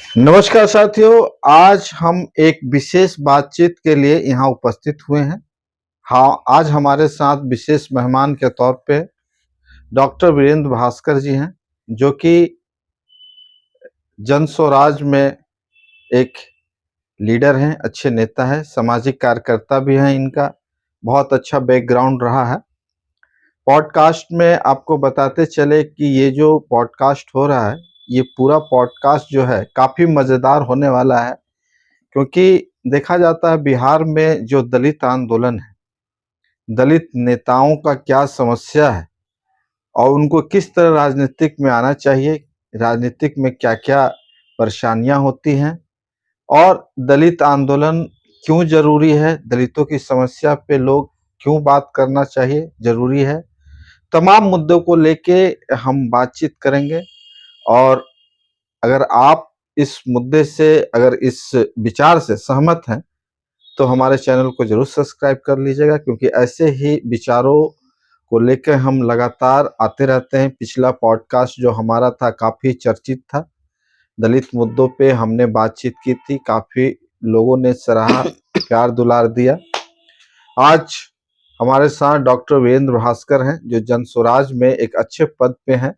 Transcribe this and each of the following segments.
नमस्कार साथियों, आज हम एक विशेष बातचीत के लिए यहाँ उपस्थित हुए हैं। हाँ, आज हमारे साथ विशेष मेहमान के तौर पे डॉक्टर वीरेंद्र भास्कर जी हैं, जो कि जन स्वराज में एक लीडर हैं, अच्छे नेता हैं, सामाजिक कार्यकर्ता भी हैं। इनका बहुत अच्छा बैकग्राउंड रहा है। पॉडकास्ट में आपको बताते चले कि ये जो पॉडकास्ट हो रहा है, ये पूरा पॉडकास्ट जो है काफ़ी मज़ेदार होने वाला है, क्योंकि देखा जाता है बिहार में जो दलित आंदोलन है, दलित नेताओं का क्या समस्या है और उनको किस तरह राजनीतिक में आना चाहिए, राजनीतिक में क्या-क्या परेशानियां होती हैं और दलित आंदोलन क्यों ज़रूरी है, दलितों की समस्या पे लोग क्यों बात करना चाहिए, ज़रूरी है। तमाम मुद्दों को लेके हम बातचीत करेंगे और अगर आप इस मुद्दे से, अगर इस विचार से सहमत हैं, तो हमारे चैनल को जरूर सब्सक्राइब कर लीजिएगा, क्योंकि ऐसे ही विचारों को लेकर हम लगातार आते रहते हैं। पिछला पॉडकास्ट जो हमारा था काफ़ी चर्चित था, दलित मुद्दों पे हमने बातचीत की थी, काफ़ी लोगों ने सराहा, प्यार दुलार दिया। आज हमारे साथ डॉक्टर वीरेंद्र भास्कर हैं, जो जन स्वराज में एक अच्छे पद पे हैं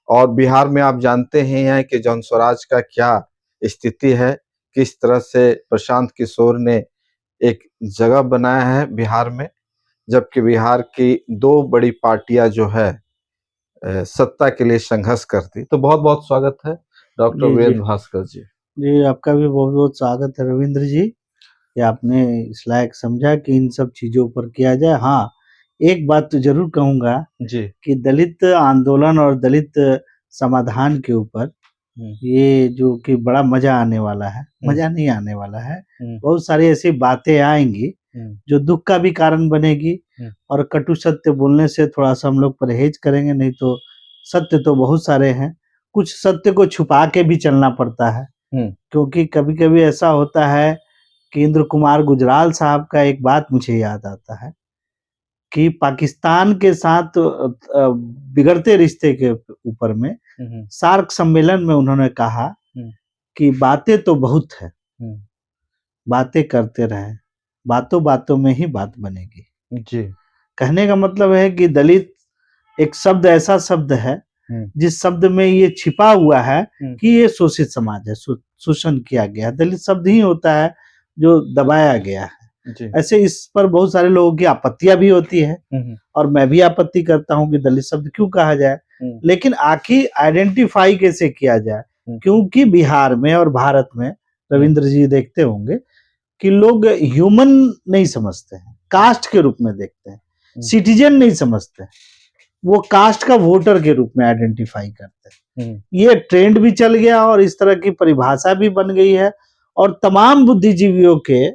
और बिहार में आप जानते ही हैं कि जन स्वराज का क्या स्थिति है, किस तरह से प्रशांत किशोर ने एक जगह बनाया है बिहार में, जबकि बिहार की दो बड़ी पार्टियां जो है सत्ता के लिए संघर्ष करती। तो बहुत बहुत स्वागत है डॉक्टर जी जी वीरेंद्र भास्कर जी। जी, आपका भी बहुत बहुत स्वागत है रविंद्र जी कि आपने इस लायक समझा कि इन सब चीज़ों पर किया जाए। हाँ, एक बात तो ज़रूर कहूँगा जी। कि दलित आंदोलन और दलित समाधान के ऊपर ये जो कि बड़ा मज़ा आने वाला है, मज़ा नहीं आने वाला है। बहुत सारी ऐसी बातें आएँगी जो दुःख का भी कारण बनेगी और कटु सत्य बोलने से थोड़ा-सा हम लोग परहेज़ करेंगे, नहीं तो सत्य तो बहुत सारे हैं। कुछ सत्य को छुपा के भी चलना पड़ता है, क्योंकि कभी-कभी ऐसा होता है कि इंद्र कुमार गुजराल साहब का एक बात मुझे याद आता है कि पाकिस्तान के साथ बिगड़ते रिश्ते के ऊपर में सार्क सम्मेलन में उन्होंने कहा कि बातें तो बहुत है, बातें करते रहें, बातों-बातों में ही बात बनेगी। जी। कहने का मतलब है कि दलित एक शब्द ऐसा शब्द है जिस शब्द में ये छिपा हुआ है कि ये शोषित समाज है, शोषण किया गया है। दलित शब्द ही होता है जो दबाया गया है। जी। ऐसे इस पर बहुत सारे लोगों की आपत्तियां भी होती है और मैं भी आपत्ति करता हूं कि दलित शब्द क्यों कहा जाए, लेकिन आखिर आइडेंटिफाई कैसे किया जाए, क्योंकि बिहार में और भारत में रविंद्र जी देखते होंगे कि लोग ह्यूमन नहीं समझते हैं, कास्ट के रूप में देखते हैं, सिटीजन नहीं समझते हैं, वो कास्ट का वोटर के रूप में आइडेंटिफाई करते हैं। ये ट्रेंड भी चल गया और इस तरह की परिभाषा भी बन गई है और तमाम बुद्धिजीवियों के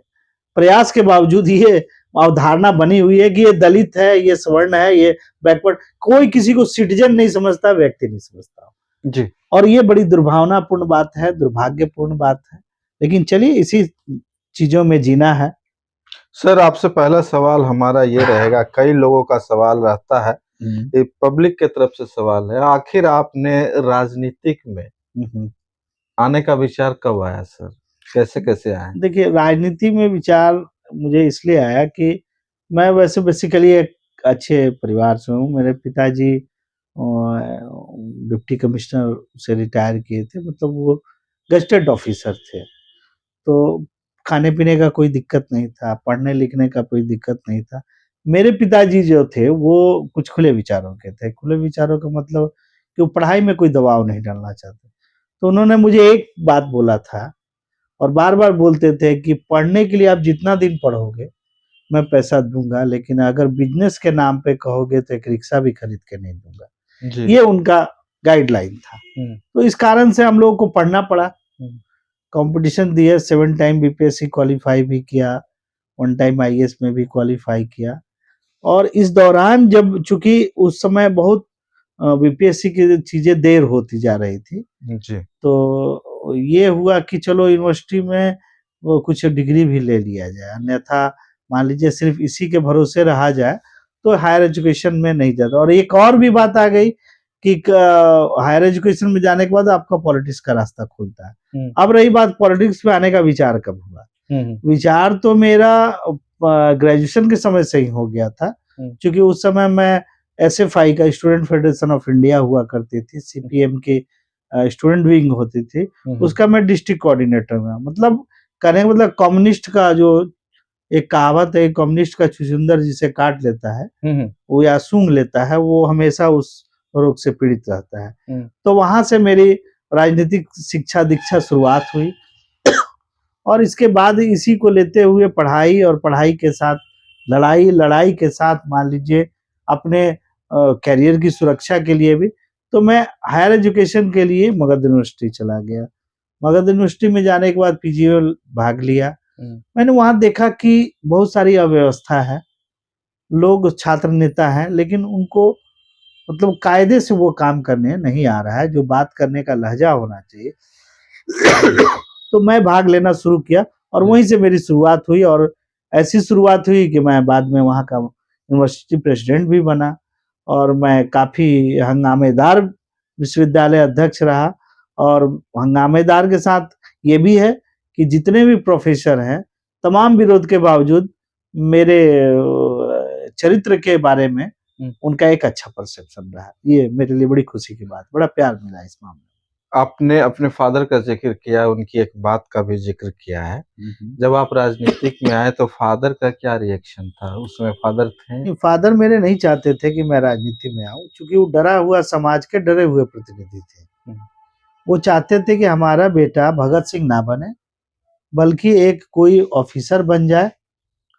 प्रयास के बावजूद ये अवधारणा बनी हुई है कि ये दलित है, ये सवर्ण है, ये बैकवर्ड, कोई किसी को सिटीजन नहीं समझता, व्यक्ति नहीं समझता जी। और ये बड़ी दुर्भावनापूर्ण बात है, दुर्भाग्यपूर्ण बात है, लेकिन चलिए इसी चीजों में जीना है। सर, आपसे पहला सवाल हमारा ये रहेगा, कई लोगों का सवाल रहता है, ये पब्लिक के तरफ से सवाल है, आखिर आपने राजनीतिक में आने का विचार कब आया सर? कैसे आया? देखिए, राजनीति में विचार मुझे इसलिए आया कि मैं वैसे बेसिकली एक अच्छे परिवार से हूँ। मेरे पिताजी डिप्टी कमिश्नर से रिटायर किए थे, मतलब वो गज़टेड ऑफिसर थे। तो खाने-पीने का कोई दिक्कत नहीं था, पढ़ने-लिखने का कोई दिक्कत नहीं था। मेरे पिताजी जो थे वो कुछ खुले विचारों के थे। खुले विचारों का मतलब कि वो पढ़ाई में कोई दबाव नहीं डालना चाहते। तो उन्होंने मुझे एक बात बोला था और बार-बार बोलते थे कि पढ़ने के लिए आप जितना दिन पढ़ोगे, मैं पैसा दूँगा, लेकिन अगर बिज़नेस के नाम पे कहोगे तो एक रिक्शा भी खरीद के नहीं दूँगा। जी। ये उनका गाइडलाइन था। तो इस कारण से हम लोगों को पढ़ना पड़ा। कॉम्पिटिशन दिए, 7 टाइम बीपीएससी क्वालीफाई भी किया, 1 टाइम आईएएस में भी क्वालीफाई किया और इस दौरान जब चूँकि उस समय बहुत बीपीएससी की चीज़ें देर होती जा रही थी, जी। तो ये हुआ कि चलो यूनिवर्सिटी में वो कुछ डिग्री भी ले लिया जाए, अन्यथा मान लीजिए सिर्फ इसी के भरोसे रहा जाए तो हायर एजुकेशन में नहीं जाता। और एक और भी बात आ गई कि हायर एजुकेशन में जाने के बाद आपका पॉलिटिक्स का रास्ता खुलता है। अब रही बात पॉलिटिक्स में आने का, विचार कब हुआ? विचार तो मेरा ग्रेजुएशन के समय से ही हो गया था, क्योंकि उस समय मैं एसएफआई का, स्टूडेंट फेडरेशन ऑफ इंडिया हुआ करती थी, सीपीएम की स्टूडेंट विंग होती थी, उसका मैं डिस्ट्रिक्ट कोऑर्डिनेटर हुआ। मतलब कहने का मतलब कम्युनिस्ट का जो एक कहावत है, कम्युनिस्ट का छुछुंदर जिसे काट लेता है वो या सूंघ लेता है, वो हमेशा उस रोग से पीड़ित रहता है। तो वहां से मेरी राजनीतिक शिक्षा दीक्षा शुरुआत हुई और इसके बाद इसी को लेते हुए पढ़ाई, और पढ़ाई के साथ लड़ाई, लड़ाई के साथ मान लीजिए अपने कैरियर की सुरक्षा के लिए भी, तो मैं हायर एजुकेशन के लिए मगध यूनिवर्सिटी चला गया। मगध यूनिवर्सिटी में जाने के बाद पीजीएल भाग लिया। मैंने वहां देखा कि बहुत सारी अव्यवस्था है, लोग छात्र नेता हैं लेकिन उनको मतलब कायदे से वो काम करने नहीं आ रहा है, जो बात करने का लहजा होना चाहिए। तो मैं भाग लेना शुरू किया और वहीं से मेरी शुरुआत हुई, और ऐसी शुरुआत हुई कि मैं बाद में वहाँ का यूनिवर्सिटी प्रेसिडेंट भी बना, और मैं काफी हंगामेदार विश्वविद्यालय अध्यक्ष रहा। और हंगामेदार के साथ ये भी है कि जितने भी प्रोफेसर हैं, तमाम विरोध के बावजूद मेरे चरित्र के बारे में उनका एक अच्छा परसेप्शन रहा। ये मेरे लिए बड़ी खुशी की बात, बड़ा प्यार मिला इस मामले में। आपने अपने फादर का जिक्र किया, उनकी एक बात का भी जिक्र किया है। जब आप राजनीतिक में आए तो फादर का क्या रिएक्शन था? उसमें फादर थे? फादर मेरे नहीं चाहते थे कि मैं राजनीति में आऊं, क्योंकि वो डरा हुआ समाज के डरे हुए प्रतिनिधि थे। वो चाहते थे कि हमारा बेटा भगत सिंह ना बने, बल्कि एक कोई ऑफिसर बन जाए,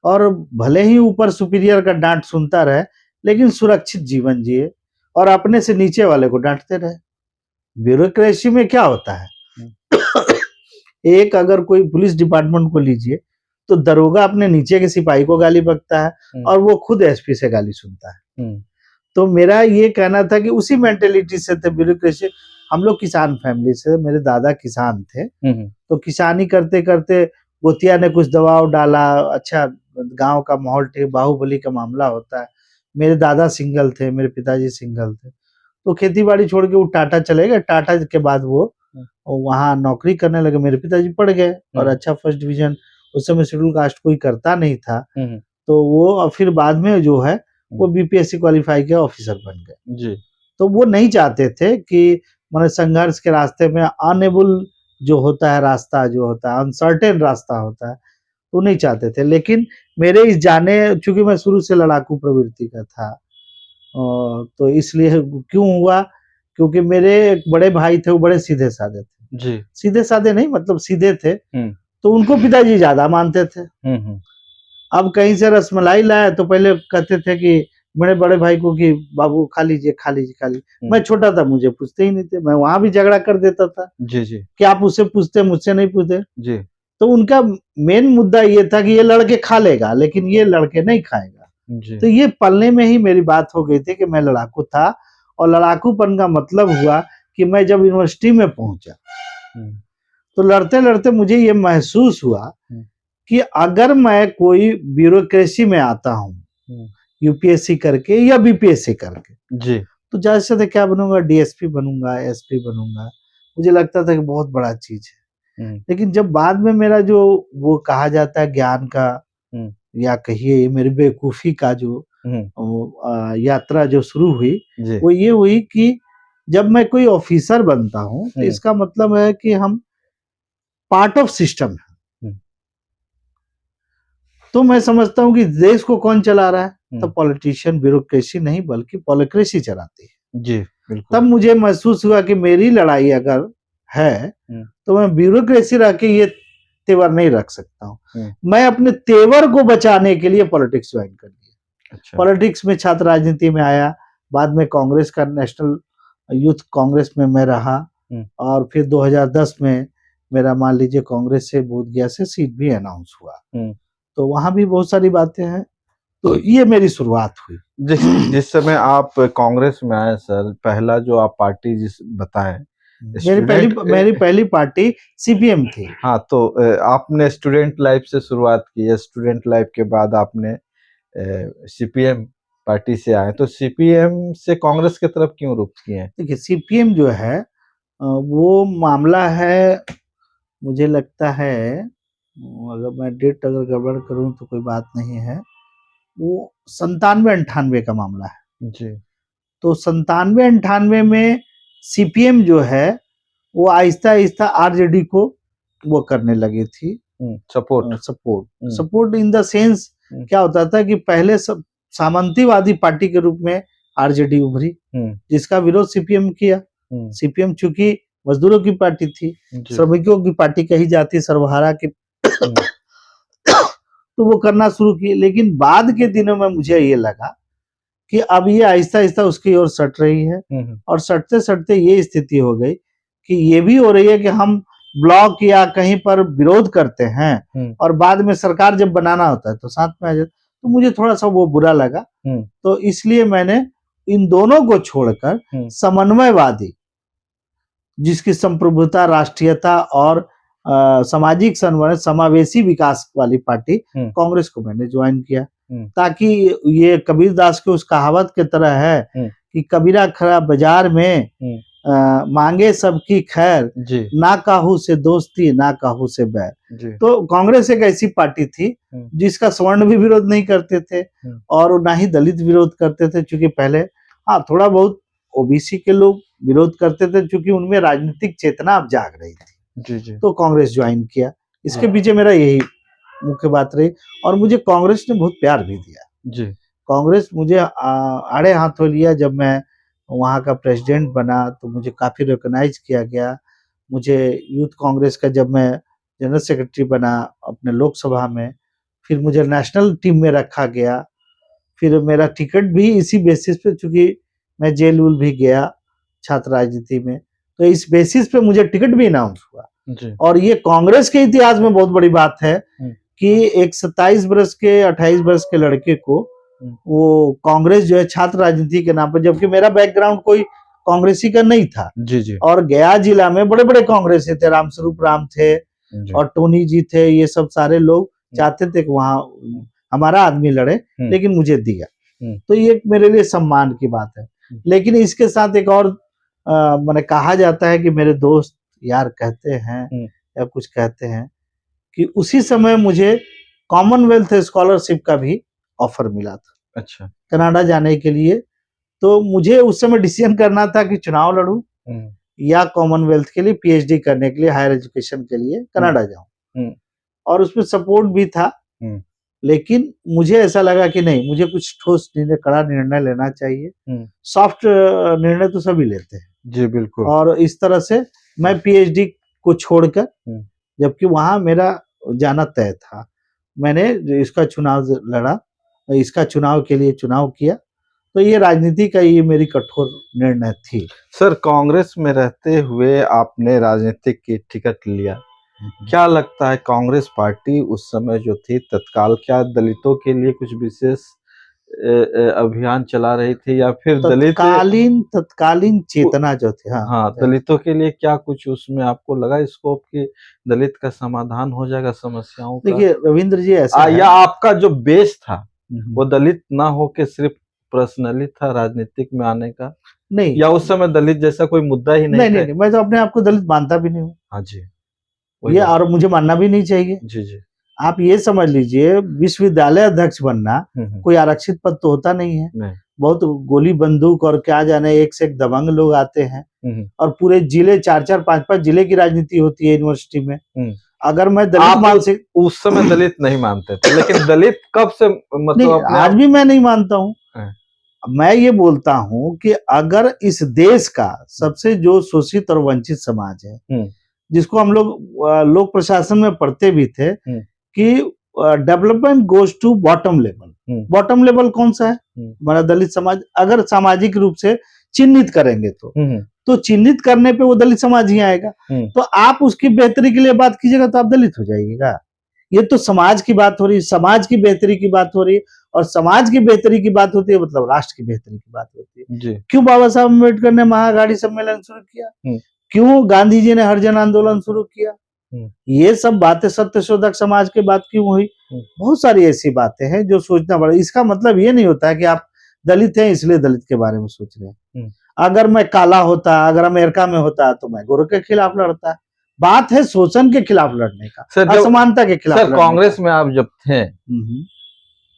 और भले ही ऊपर सुपीरियर का डांट सुनता रहे लेकिन सुरक्षित जीवन जिए, और अपने से नीचे वाले को डांटते रहे। ब्यूरोक्रेसी में क्या होता है, एक अगर कोई पुलिस डिपार्टमेंट को लीजिए तो दरोगा अपने नीचे के सिपाही को गाली बकता है और वो खुद एसपी से गाली सुनता है। तो मेरा ये कहना था कि उसी मेंटेलिटी से थे ब्यूरोक्रेसी। हम लोग किसान फैमिली से, मेरे दादा किसान थे, तो किसानी करते करते गोतिया ने कुछ दबाव डाला। अच्छा, गांव का माहौल ठीक, बाहुबली का मामला होता है। मेरे दादा सिंगल थे, मेरे पिताजी सिंगल थे, तो खेती बाड़ी छोड़ के वो टाटा चले गए। टाटा के बाद वो वहाँ नौकरी करने लगे। मेरे पिताजी पढ़ गए और अच्छा फर्स्ट डिवीजन, उस समय शेड्यूल कास्ट कोई करता नहीं था, तो वो फिर बाद में जो है वो बीपीएससी क्वालिफाई के ऑफिसर बन गए जी। तो वो नहीं चाहते थे कि माने संघर्ष के रास्ते में अनेबल जो होता है रास्ता, जो होता है अनसर्टेन रास्ता होता है, तो नहीं चाहते थे। लेकिन मेरे इस जाने, चूंकि मैं शुरू से लड़ाकू प्रवृत्ति का था, तो इसलिए क्यों हुआ, क्योंकि मेरे एक बड़े भाई थे, वो बड़े सीधे साधे थे जी। सीधे साधे नहीं मतलब सीधे थे, तो उनको पिताजी ज्यादा मानते थे। अब कहीं से रसमलाई लाया तो पहले कहते थे कि मेरे बड़े भाई को कि बाबू खा लीजिए खा लीजिए खा लीजिए। मैं छोटा था, मुझे पूछते ही नहीं थे, मैं वहां भी झगड़ा कर देता था जी जी कि आप उससे पूछते, मुझसे नहीं पूछते जी। तो उनका मेन मुद्दा ये था कि ये लड़के खा लेगा लेकिन ये लड़के नहीं खाएगा जी। तो ये पलने में ही मेरी बात हो गई थी कि मैं लड़ाकू था, और लड़ाकूपन का मतलब हुआ कि मैं जब यूनिवर्सिटी में पहुंचा तो लड़ते लड़ते मुझे ये महसूस हुआ कि अगर मैं कोई ब्यूरोक्रेसी में आता हूँ यूपीएससी करके या बीपीएससी करके जी, तो ज्यादा से ज्यादा क्या बनूंगा, डीएसपी बनूंगा, एसपी बनूंगा। मुझे लगता था कि बहुत बड़ा चीज है। लेकिन जब बाद में मेरा जो वो कहा जाता है ज्ञान का या कहिए मेरी बेवकूफी का जो यात्रा जो शुरू हुई, वो ये हुई कि जब मैं कोई ऑफिसर बनता हूँ तो इसका मतलब है कि हम पार्ट ऑफ सिस्टम है। तो मैं समझता हूँ कि देश को कौन चला रहा है, तो पॉलिटिशियन ब्यूरोक्रेसी नहीं बल्कि पॉलिक्रेसी चलाती है जी। बिल्कुल। तब मुझे महसूस हुआ कि मेरी लड़ाई अगर है तो मैं ब्यूरोक्रेसी रख के ये तेवर नहीं रख सकता हूँ। मैं अपने तेवर को बचाने के लिए पॉलिटिक्स ज्वाइन कर लिया। अच्छा। पॉलिटिक्स में छात्र राजनीति में आया, बाद में कांग्रेस का नेशनल यूथ कांग्रेस में मैं रहा, और फिर 2010 में मेरा मान लीजिए कांग्रेस से बोधगया से सीट भी अनाउंस हुआ, तो वहां भी बहुत सारी बातें हैं। तो ये मेरी शुरुआत हुई। जिस समय आप कांग्रेस में आए सर, पहला जो आप पार्टी जिस बताएं, मेरी पहली पार्टी सीपीएम थी। हाँ, तो आपने स्टूडेंट लाइफ से शुरुआत की है, स्टूडेंट लाइफ के बाद आपने सीपीएम पार्टी से आए, तो सीपीएम से कांग्रेस की तरफ क्यों रुख किए हैं? देखिए सीपीएम जो है वो मामला है, मुझे लगता है अगर मैं डेट अगर गड़बड़ करूं तो कोई बात नहीं है, वो 97-98 का मामला है। जी। तो 97-98 में सीपीएम जो है वो आहिस्ता आहिस्ता आरजेडी को वो करने लगी थी support. Support in the sense क्या होता था कि पहले सब सामंतीवादी पार्टी के रूप में आरजेडी उभरी, जिसका विरोध सीपीएम किया। सीपीएम चूंकि मजदूरों की पार्टी थी, श्रमिकों की पार्टी कही जाती, सर्वहारा की तो वो करना शुरू किए। लेकिन बाद के दिनों में मुझे ये लगा कि अब ये आहिस्ता आहिस्ता उसकी ओर सट रही है, और सटते सटते ये स्थिति हो गई कि ये भी हो रही है कि हम ब्लॉक या कहीं पर विरोध करते हैं और बाद में सरकार जब बनाना होता है तो साथ में आ जाते, तो मुझे थोड़ा सा वो बुरा लगा। तो इसलिए मैंने इन दोनों को छोड़कर समन्वयवादी, जिसकी संप्रभुता, राष्ट्रीयता और सामाजिक समन्वय, समावेशी विकास वाली पार्टी कांग्रेस को मैंने ज्वाइन किया, ताकि ये कबीर दास की उस कहावत के तरह है कि कबीरा खड़ा बाजार में मांगे सबकी खैर, ना काहू से दोस्ती ना काहू से बैर। तो कांग्रेस एक ऐसी पार्टी थी जिसका स्वर्ण भी विरोध नहीं करते थे और ना ही दलित विरोध करते थे, क्योंकि पहले हाँ थोड़ा बहुत ओबीसी के लोग विरोध करते थे, क्योंकि उनमें राजनीतिक चेतना अब जाग रही थी। तो कांग्रेस ज्वाइन किया, इसके पीछे मेरा यही मुख्य बात रही। और मुझे कांग्रेस ने बहुत प्यार भी दिया। कांग्रेस मुझे आड़े हाथों लिया। जब मैं वहाँ का प्रेसिडेंट बना तो मुझे काफी रिकॉग्नाइज किया गया। मुझे यूथ कांग्रेस का जब मैं जनरल सेक्रेटरी बना अपने लोकसभा में, फिर मुझे नेशनल टीम में रखा गया। फिर मेरा टिकट भी इसी बेसिस पे, चूंकि मैं जेल उल भी गया छात्र राजनीति में, तो इस बेसिस पे मुझे टिकट भी अनाउंस हुआ। और ये कांग्रेस के इतिहास में बहुत बड़ी बात है कि एक 27 वर्ष के 28 वर्ष के लड़के को वो कांग्रेस जो है छात्र राजनीति के नाम पर, जबकि मेरा बैकग्राउंड कोई कांग्रेसी का नहीं था। और गया जिला में बड़े बड़े कांग्रेसी थे, रामस्वरूप राम थे और टोनी जी थे, ये सब सारे लोग चाहते थे कि वहां हमारा आदमी लड़े, लेकिन मुझे दिया। तो ये मेरे लिए सम्मान की बात है। लेकिन इसके साथ एक और मैंने कहा जाता है कि मेरे दोस्त यार कहते हैं या कुछ कहते हैं कि उसी समय मुझे कॉमनवेल्थ स्कॉलरशिप का भी ऑफर मिला था। अच्छा। कनाडा जाने के लिए। तो मुझे उस समय डिसीजन करना था कि चुनाव लड़ूं या कॉमनवेल्थ के लिए पीएचडी करने के लिए, हायर एजुकेशन के लिए कनाडा जाऊं। और उसमें सपोर्ट भी था, लेकिन मुझे ऐसा लगा कि नहीं, मुझे कुछ ठोस निर्णय, कड़ा निर्णय लेना चाहिए। सॉफ्ट निर्णय तो सभी लेते हैं। जी बिल्कुल। और इस तरह से मैं पीएचडी को छोड़कर, जबकि वहां मेरा जाना तय था, मैंने इसका चुनाव लड़ा, इसका चुनाव के लिए चुनाव किया। तो ये राजनीति का ये मेरी कठोर निर्णय थी। सर, कांग्रेस में रहते हुए आपने राजनीतिक की टिकट लिया, क्या लगता है कांग्रेस पार्टी उस समय जो थी तत्काल, क्या दलितों के लिए कुछ विशेष अभियान चला रही थी, या फिर तत्कालीन चेतना जो थी, हाँ दलितों के लिए क्या कुछ उसमें आपको लगा स्कोप कि दलित का समाधान हो जाएगा समस्याओं का? देखिए रविंद्र जी, ऐसा या आपका जो बेस था वो दलित ना हो के सिर्फ पर्सनली था राजनीतिक में आने का? नहीं, या उस समय दलित जैसा कोई मुद्दा ही नहीं? नहीं, मैं तो अपने आप को दलित मानता भी नहीं हूँ। हाँ जी, ये और मुझे मानना भी नहीं चाहिए। जी। आप ये समझ लीजिए, विश्वविद्यालय अध्यक्ष बनना कोई आरक्षित पद तो होता नहीं है। बहुत गोली बंदूक और क्या जाने एक से एक दबंग लोग आते हैं, और पूरे जिले 4-4, 5-5 जिले की राजनीति होती है यूनिवर्सिटी में। अगर मैं दलित उस समय दलित नहीं मानते थे, लेकिन दलित कब से, मतलब आज भी मैं नहीं मानता हूँ। मैं ये बोलता हूँ कि अगर इस देश का सबसे जो शोषित और वंचित समाज है, जिसको हम लोग प्रशासन में पढ़ते भी थे कि development goes to bottom level. Bottom level कौन सा है? हमारा दलित समाज। अगर सामाजिक रूप से चिन्हित करेंगे तो चिन्हित करने पे वो दलित समाज ही आएगा। तो आप उसकी बेहतरी के लिए बात कीजिएगा तो आप दलित हो जाइएगा। ये तो समाज की बात हो रही है, समाज की बेहतरी की बात हो रही है, और समाज की बेहतरी की बात होती है मतलब राष्ट्र की बेहतरी की बात होती है। क्यों बाबा साहब अम्बेडकर ने महागाड़ी सम्मेलन शुरू किया? क्यों गांधी जी ने हरिजन आंदोलन शुरू किया? ये सब बातें सत्यशोधक समाज की बात क्यों हुई? बहुत सारी ऐसी बातें हैं जो सोचना पड़ेगा। इसका मतलब ये नहीं होता है कि आप दलित हैं इसलिए दलित के बारे में सोच रहे हैं। अगर मैं काला होता, अगर अमेरिका में होता तो मैं गोरे के खिलाफ लड़ता। बात है शोषण के खिलाफ लड़ने का, असमानता के खिलाफ। सर कांग्रेस में आप जब थे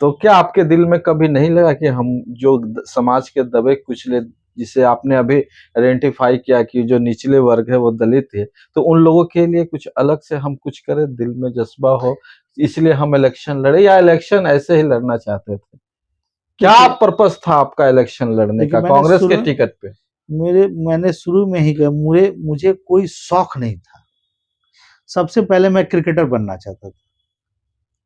तो क्या आपके दिल में कभी नहीं लगा कि हम जो समाज के दबे कुचले, जिसे आपने अभी आइडेंटिफाई किया कि जो निचले वर्ग है वो दलित है, तो उन लोगों के लिए कुछ अलग से हम कुछ करें, दिल में जज्बा हो इसलिए हम इलेक्शन लड़े, या इलेक्शन ऐसे ही लड़ना चाहते थे? क्या पर्पस था आपका इलेक्शन लड़ने का कांग्रेस के टिकट पे? मैंने शुरू में ही कहा, मुझे कोई शौक नहीं था। सबसे पहले मैं क्रिकेटर बनना चाहता था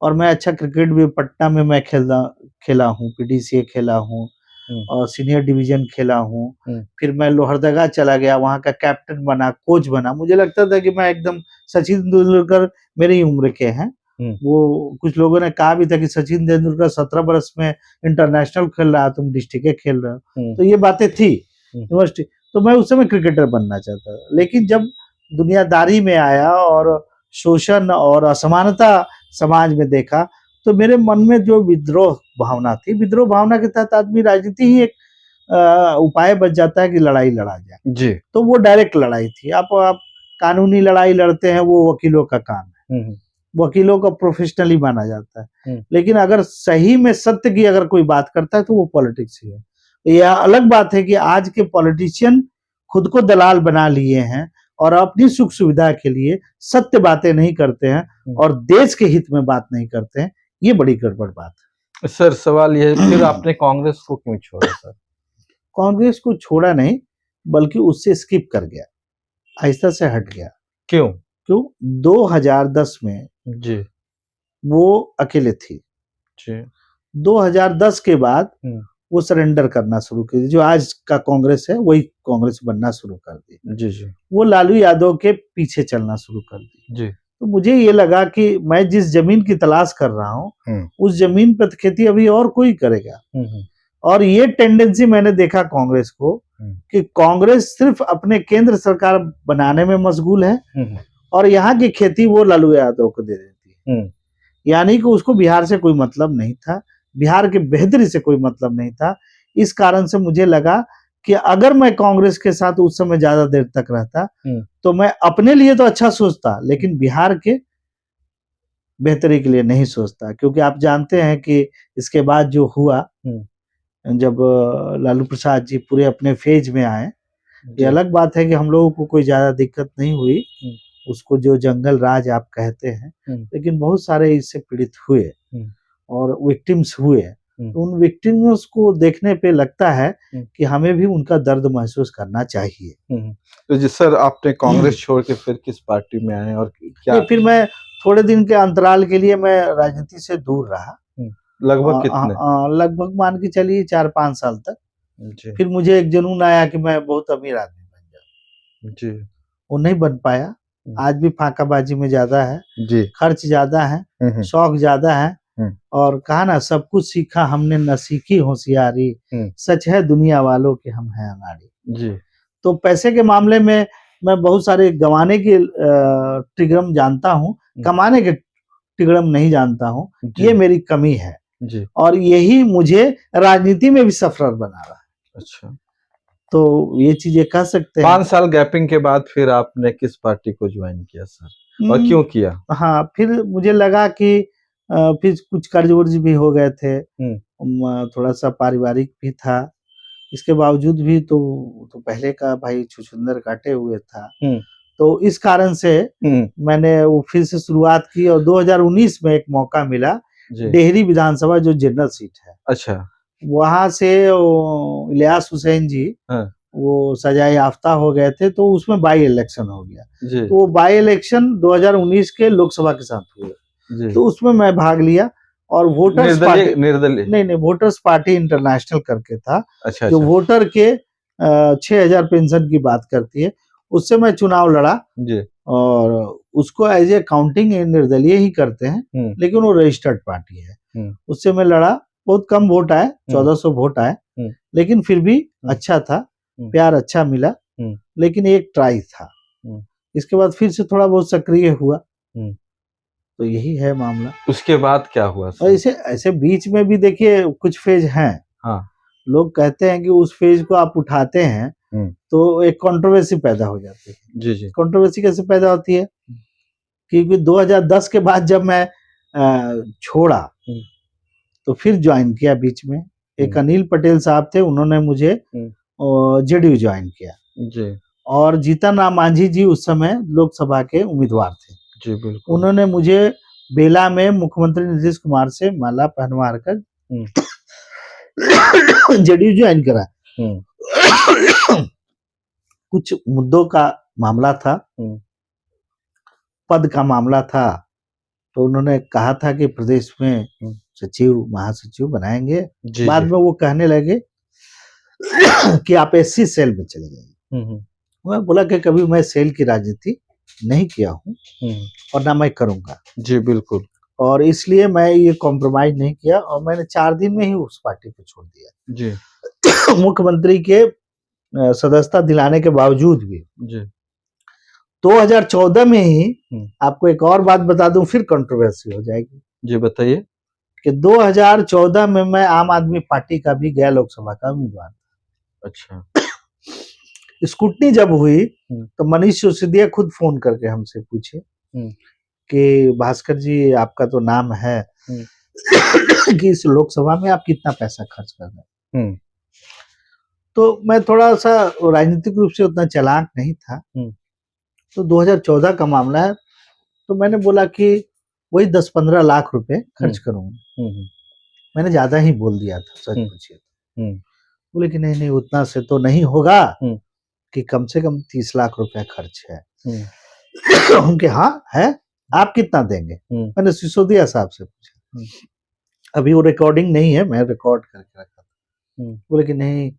और मैं अच्छा क्रिकेट भी पटना में मैं खेला हूँ, पीडीसीए खेला हूँ और सीनियर डिवीजन खेला हूँ। फिर मैं लोहरदगा चला गया, वहाँ का कैप्टन बना, कोच बना। मुझे लगता था कि मैं एकदम सचिन तेंदुलकर मेरी उम्र के हैं। वो कुछ लोगों ने कहा भी था कि सचिन तेंदुलकर 17 वर्ष में इंटरनेशनल खेल रहा, तुम डिस्ट्रिक्ट खेल रहे हो। तो ये बातें थी यूनिवर्सिटी। तो मैं उस समय क्रिकेटर बनना चाहता था, लेकिन जब दुनियादारी में आया और शोषण और असमानता समाज में देखा तो मेरे मन में जो विद्रोह भावना थी, विद्रोह भावना के तहत आदमी राजनीति ही एक उपाय बच जाता है कि लड़ाई लड़ा जाए जी। तो वो डायरेक्ट लड़ाई थी। आप कानूनी लड़ाई लड़ते हैं, वो वकीलों का काम है, वकीलों का प्रोफेशनली माना जाता है। लेकिन अगर सही में सत्य की अगर कोई बात करता है तो वो पॉलिटिक्स ही है। यह अलग बात है कि आज के पॉलिटिशियन खुद को दलाल बना लिए हैं और अपनी सुख सुविधा के लिए सत्य बातें नहीं करते हैं और देश के हित में बात नहीं करते हैं। ये बड़ी गड़बड़ बात है। सर सवाल ये है, फिर आपने कांग्रेस को क्यों छोड़ा सर? कांग्रेस को छोड़ा नहीं, बल्कि उससे स्किप कर गया, आहिस्ता से हट गया। क्यों? 2010 में जी वो अकेले थी जी। 2010 के बाद वो सरेंडर करना शुरू कर दी। जो आज का कांग्रेस है वही कांग्रेस बनना शुरू कर दी। जी जी। वो लालू यादव के पीछे चलना शुरू कर दी। जी। तो मुझे ये लगा कि मैं जिस जमीन की तलाश कर रहा हूँ उस जमीन पर खेती अभी और कोई करेगा। और ये टेंडेंसी मैंने देखा कांग्रेस को कि कांग्रेस सिर्फ अपने केंद्र सरकार बनाने में मशगूल है और यहाँ की खेती वो लालू यादव को दे देती है। यानी कि उसको बिहार से कोई मतलब नहीं था, बिहार के बेहतरी से कोई मतलब नहीं था। इस कारण से मुझे लगा कि अगर मैं कांग्रेस के साथ उस समय ज्यादा देर तक रहता तो मैं अपने लिए तो अच्छा सोचता, लेकिन बिहार के बेहतरी के लिए नहीं सोचता। क्योंकि आप जानते हैं कि इसके बाद जो हुआ, जब लालू प्रसाद जी पूरे अपने फेज में आए, ये अलग बात है कि हम लोगों को कोई ज्यादा दिक्कत नहीं हुई, उसको जो जंगल राज आप कहते हैं, लेकिन बहुत सारे इससे पीड़ित हुए और विक्टिम्स हुए। तो उन विक्टिम्स को देखने पे लगता है कि हमें भी उनका दर्द महसूस करना चाहिए। तो जी सर, आपने कांग्रेस छोड़ के फिर किस पार्टी में आए और क्या? फिर मैं थोड़े दिन के अंतराल के लिए मैं राजनीति से दूर रहा। लगभग कितने? लगभग मान के चलिए 4-5 साल तक। जी। फिर मुझे एक जुनून आया कि मैं बहुत अमीर आदमी बन जाऊं। जी। वो नहीं बन पाया। आज भी फाकाबाजी में ज्यादा है जी, खर्च ज्यादा है, शौक ज्यादा है। और कहा ना, सब कुछ सीखा हमने न सीखी होशियारी, सच है दुनिया वालों के हम हैं अनाड़ी। जी। तो पैसे के मामले में मैं बहुत सारे गंवाने के तिगड़म जानता हूँ, कमाने के तिगड़म नहीं जानता हूँ। ये मेरी कमी है जी। और यही मुझे राजनीति में भी सफर बना रहा है। अच्छा, तो ये चीजें कह सकते हैं। 5 साल गैपिंग के बाद फिर आपने किस पार्टी को ज्वाइन किया सर, और क्यों किया? हाँ, फिर मुझे लगा कि फिर कुछ कर्ज वर्ज भी हो गए थे, थोड़ा सा पारिवारिक भी था। इसके बावजूद भी तो पहले का भाई छुछुंदर काटे हुए था। तो इस कारण से मैंने वो फिर से शुरुआत की और 2019 में एक मौका मिला, डेहरी विधानसभा जो जनरल सीट है। अच्छा। वहां से इलियास हुसैन जी वो सजाए याफ्ता हो गए थे, तो उसमें बाई इलेक्शन हो गया। तो वो बाई इलेक्शन 2019 के लोकसभा के साथ हुए, तो उसमें मैं भाग लिया। और वोटर्स पार्टी नहीं, वोटर्स पार्टी इंटरनेशनल करके था। अच्छा, जो वोटर के 6,000 पेंशन की बात करती है, उससे मैं चुनाव लड़ा जी। और उसको एज ए काउंटिंग निर्दलीय ही करते हैं, लेकिन वो रजिस्टर्ड पार्टी है। उससे मैं लड़ा, बहुत कम वोट आए, 1400 वोट आए, लेकिन फिर भी अच्छा था, प्यार अच्छा मिला, लेकिन एक ट्राई था। इसके बाद फिर से थोड़ा बहुत सक्रिय हुआ। तो यही है मामला। उसके बाद क्या हुआ? और ऐसे बीच में भी देखिए कुछ फेज हैं। हाँ। लोग कहते हैं कि उस फेज को आप उठाते हैं तो एक कंट्रोवर्सी पैदा हो जाती है। जी जी। कंट्रोवर्सी कैसे पैदा होती है? क्योंकि 2010 के बाद जब मैं छोड़ा तो फिर ज्वाइन किया बीच में। एक अनिल पटेल साहब थे, उन्होंने मुझे जेडीयू ज्वाइन किया जी। और जीतन राम मांझी जी उस समय लोकसभा के उम्मीदवार थे। जी बिल्कुल। उन्होंने मुझे बेला में मुख्यमंत्री नीतीश कुमार से माला पहनवा कर जेडीयू ज्वाइन करा। कुछ मुद्दों का मामला था, पद का मामला था, तो उन्होंने कहा था कि प्रदेश में सचिव महासचिव बनाएंगे। बाद में वो कहने लगे कि आप एससी सेल में चले जाइए। मैं बोला कि कभी मैं सेल की राजनीति नहीं किया हूँ और ना मैं करूंगा। जी बिल्कुल। और इसलिए मैं ये कॉम्प्रोमाइज नहीं किया और मैंने 4 दिन में ही उस पार्टी को छोड़ दिया। जी। मुख्यमंत्री के सदस्यता दिलाने के बावजूद भी। जी। 2014 में ही आपको एक और बात बता दूं, फिर कंट्रोवर्सी हो जाएगी। जी बताइए। कि 2014 में मैं आम आदमी पार्टी का भी गया लोकसभा का उम्मीदवार था। अच्छा। स्कूटनी जब हुई तो मनीष सिसोदिया खुद फोन करके हमसे पूछे कि भास्कर जी आपका तो नाम है कि इस लोकसभा में आप कितना पैसा खर्च कर रहे हैं। तो मैं थोड़ा सा राजनीतिक रूप से उतना चालाक नहीं था। तो 2014 का मामला है, तो मैंने बोला कि वही 10-15 लाख रुपए खर्च करूंगा। मैंने ज्यादा ही बोल दिया था, सच पूछिए तो। बोले कि नहीं नहीं उतना से तो नहीं होगा, कि कम से कम 30 लाख रुपए खर्च है। उनके हाँ है, आप कितना देंगे? मैंने सिसोदिया साहब से पूछा, अभी वो रिकॉर्डिंग नहीं है, मैं रिकॉर्ड करके रखा था। बोले कि नहीं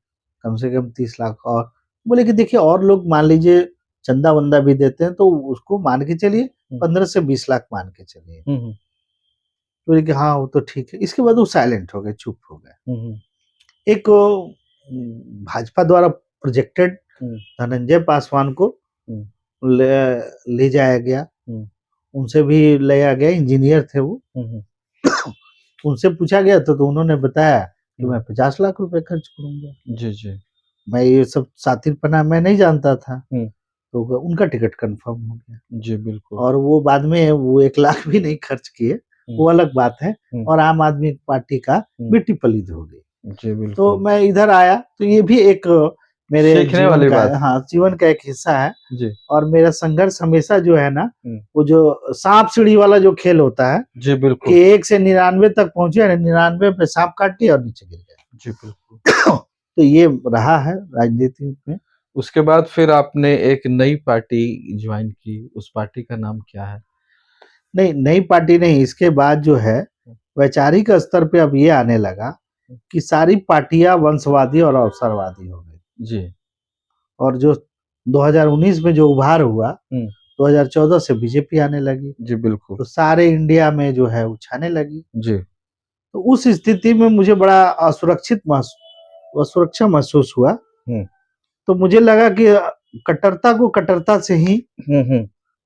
कम से कम 30 लाख। और बोले कि देखिए और लोग मान लीजिए चंदा वंदा भी देते हैं, तो उसको मान के चलिए 15 से 20 लाख मान के चलिए। बोले कि हाँ वो तो ठीक है। इसके बाद वो साइलेंट हो गए, चुप हो गए। एक भाजपा द्वारा प्रोजेक्टेड धनंजय पासवान को ले जाया गया, उनसे भी लिया गया, इंजीनियर थे वो। उनसे पूछा गया तो उन्होंने बताया कि मैं 50 लाख रुपए खर्च करूंगा। जी जी। मैं ये सब सातिरपना मैं नहीं जानता था। तो उनका टिकट कंफर्म हो गया। जी बिल्कुल। और वो बाद में वो 1 लाख भी नहीं खर्च किए, वो अलग बात है। और आम आदमी पार्टी का मिट्टी पलीद हो गई। जी बिल्कुल। तो मैं इधर आया तो ये भी एक मेरे सीखने वाली बात। हाँ जीवन का एक हिस्सा है। जी। और मेरा संघर्ष हमेशा जो है ना, वो जो सांप सीढ़ी वाला जो खेल होता है, जी बिल्कुल, कि 1 से 99 तक पहुंचे, 99 पे सांप काट लिया और नीचे गिर गया। जी बिल्कुल। तो ये रहा है राजनीति में। उसके बाद फिर आपने एक नई पार्टी ज्वाइन की, उस पार्टी का नाम क्या है? नहीं, नई पार्टी नहीं, इसके बाद जो है वैचारिक स्तर पे अब ये आने लगा कि सारी पार्टियां वंशवादी और अवसरवादी हो गई। जी। और जो 2019 में जो उभार हुआ, 2014 से बीजेपी आने लगी। जी बिल्कुल। तो सारे इंडिया में जो है उछाने लगी। जी। तो उस स्थिति में मुझे बड़ा असुरक्षा महसूस हुआ। तो मुझे लगा कि कट्टरता को कट्टरता से ही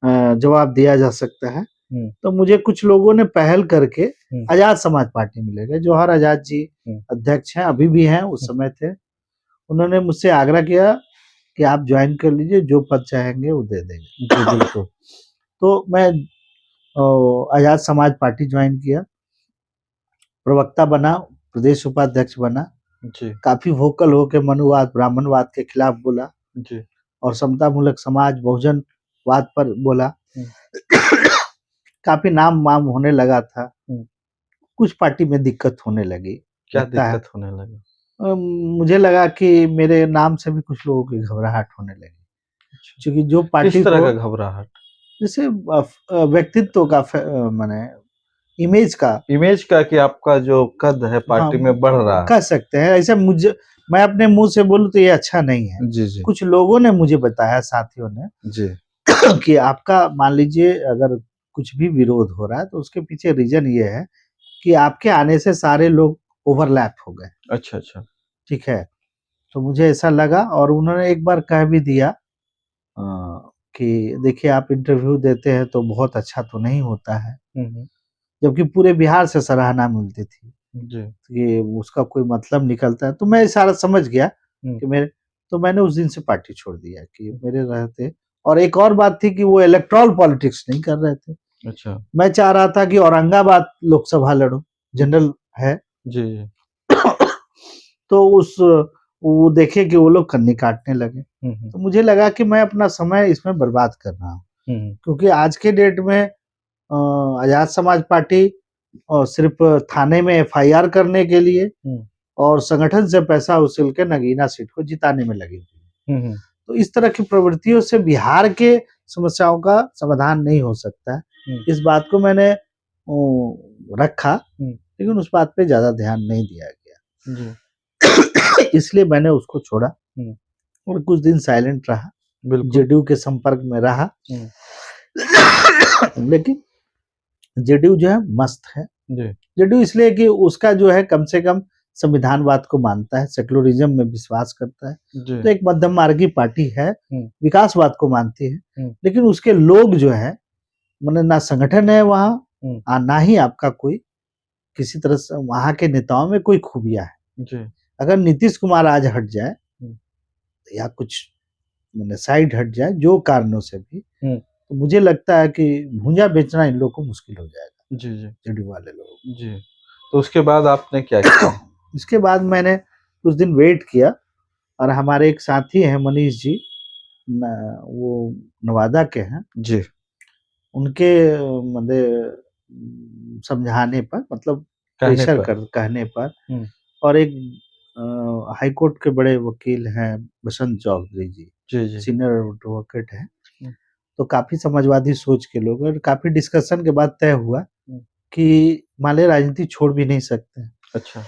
जवाब दिया जा सकता है। तो मुझे कुछ लोगों ने पहल करके आजाद समाज पार्टी में ले गए। जौहर आजाद जी अध्यक्ष हैं, अभी भी हैं, उस समय थे। उन्होंने मुझसे आग्रह किया कि आप ज्वाइन कर लीजिए, जो पद चाहेंगे वो दे देंगे। जी बिल्कुल। तो मैं आजाद समाज पार्टी ज्वाइन किया, प्रवक्ता बना, प्रदेश उपाध्यक्ष बना। जी। काफी वोकल होकर मनुवाद ब्राह्मणवाद के खिलाफ बोला। जी। और समतामूलक समाज बहुजनवाद पर बोला। काफी नाम वाम होने लगा था। कुछ पार्टी में दिक्कत होने लगी। क्या दिक्कत होने लगी? मुझे लगा कि मेरे नाम से भी कुछ लोगों की घबराहट होने लगी। क्योंकि जो पार्टी किस तरह का घबराहट? जैसे व्यक्तित्व का, माने इमेज का कि आपका जो कद है पार्टी में बढ़ रहा है, कह सकते हैं। ऐसा मुझे, मैं अपने मुंह से बोलूं तो ये अच्छा नहीं है। जी जी। कुछ लोगों ने मुझे बताया, साथियों ने, जी कि आपका मान लीजिए अगर कुछ भी विरोध हो रहा है तो उसके पीछे रीजन ये है कि आपके आने से सारे लोग ओवरलैप हो गए। अच्छा अच्छा। ठीक है। तो मुझे ऐसा लगा और उन्होंने एक बार कह भी दिया कि देखिए आप इंटरव्यू देते हैं तो बहुत अच्छा तो नहीं होता है। जबकि पूरे बिहार से सराहना मिलती थी। जी। कि उसका कोई मतलब निकलता है, तो मैं सारा समझ गया कि मेरे, तो मैंने उस दिन से पार्टी छोड़ दिया कि मेरे रहते। और एक और बात थी कि वो इलेक्टोरल पॉलिटिक्स नहीं कर रहे थे। अच्छा। मैं चाह रहा था कि औरंगाबाद लोकसभा लड़ूं, जनरल है। जी, जी। तो वो देखे कि वो लोग कन्नी काटने लगे, तो मुझे लगा कि मैं अपना समय इसमें बर्बाद कर रहा हूँ, क्योंकि आज के डेट में आजाद समाज पार्टी और सिर्फ थाने में एफआईआर करने के लिए और संगठन से पैसा वसूल के नगीना सीट को जिताने में लगी हुई है। तो इस तरह की प्रवृत्तियों से बिहार के समस्याओं का समाधान नहीं हो सकता है। इस बात को मैंने रखा, लेकिन उस बात पे ज्यादा ध्यान नहीं दिया गया। इसलिए मैंने उसको छोड़ा और कुछ दिन साइलेंट रहा, जेडीयू के संपर्क में रहा। लेकिन जेडीयू जो है मस्त है। जेडीयू इसलिए कि उसका जो है कम से कम संविधानवाद को मानता है, सेक्युलरिज्म में विश्वास करता है, तो एक मध्यम मार्गी पार्टी है, विकासवाद को मानती है। लेकिन उसके लोग जो है, मतलब ना संगठन है वहाँ, ना ही आपका कोई किसी तरह से वहाँ के नेताओं में कोई खूबियां है। अगर नीतीश कुमार आज हट जाए या कुछ मैंने साइड हट जाए जो कारणों से भी, तो मुझे लगता है कि भूंजा बेचना इन लोगों को मुश्किल हो जाएगा। जी, जी। जेडीयू वाले लोग। जी। तो उसके बाद आपने क्या किया? इसके बाद मैंने कुछ दिन वेट किया, और हमारे एक साथी हैं मनीष जी, वो नवादा के हैं जी। उनके मतलब समझाने पर, मतलब प्रेशर कर कहने पर, और एक हाई कोर्ट के बड़े वकील हैं बसंत चौधरी जी, जी। सीनियर एडवोकेट हैं, तो काफी समाजवादी सोच के लोग, और काफी डिस्कशन के बाद तय हुआ कि माले राजनीति छोड़ भी नहीं सकते। अच्छा।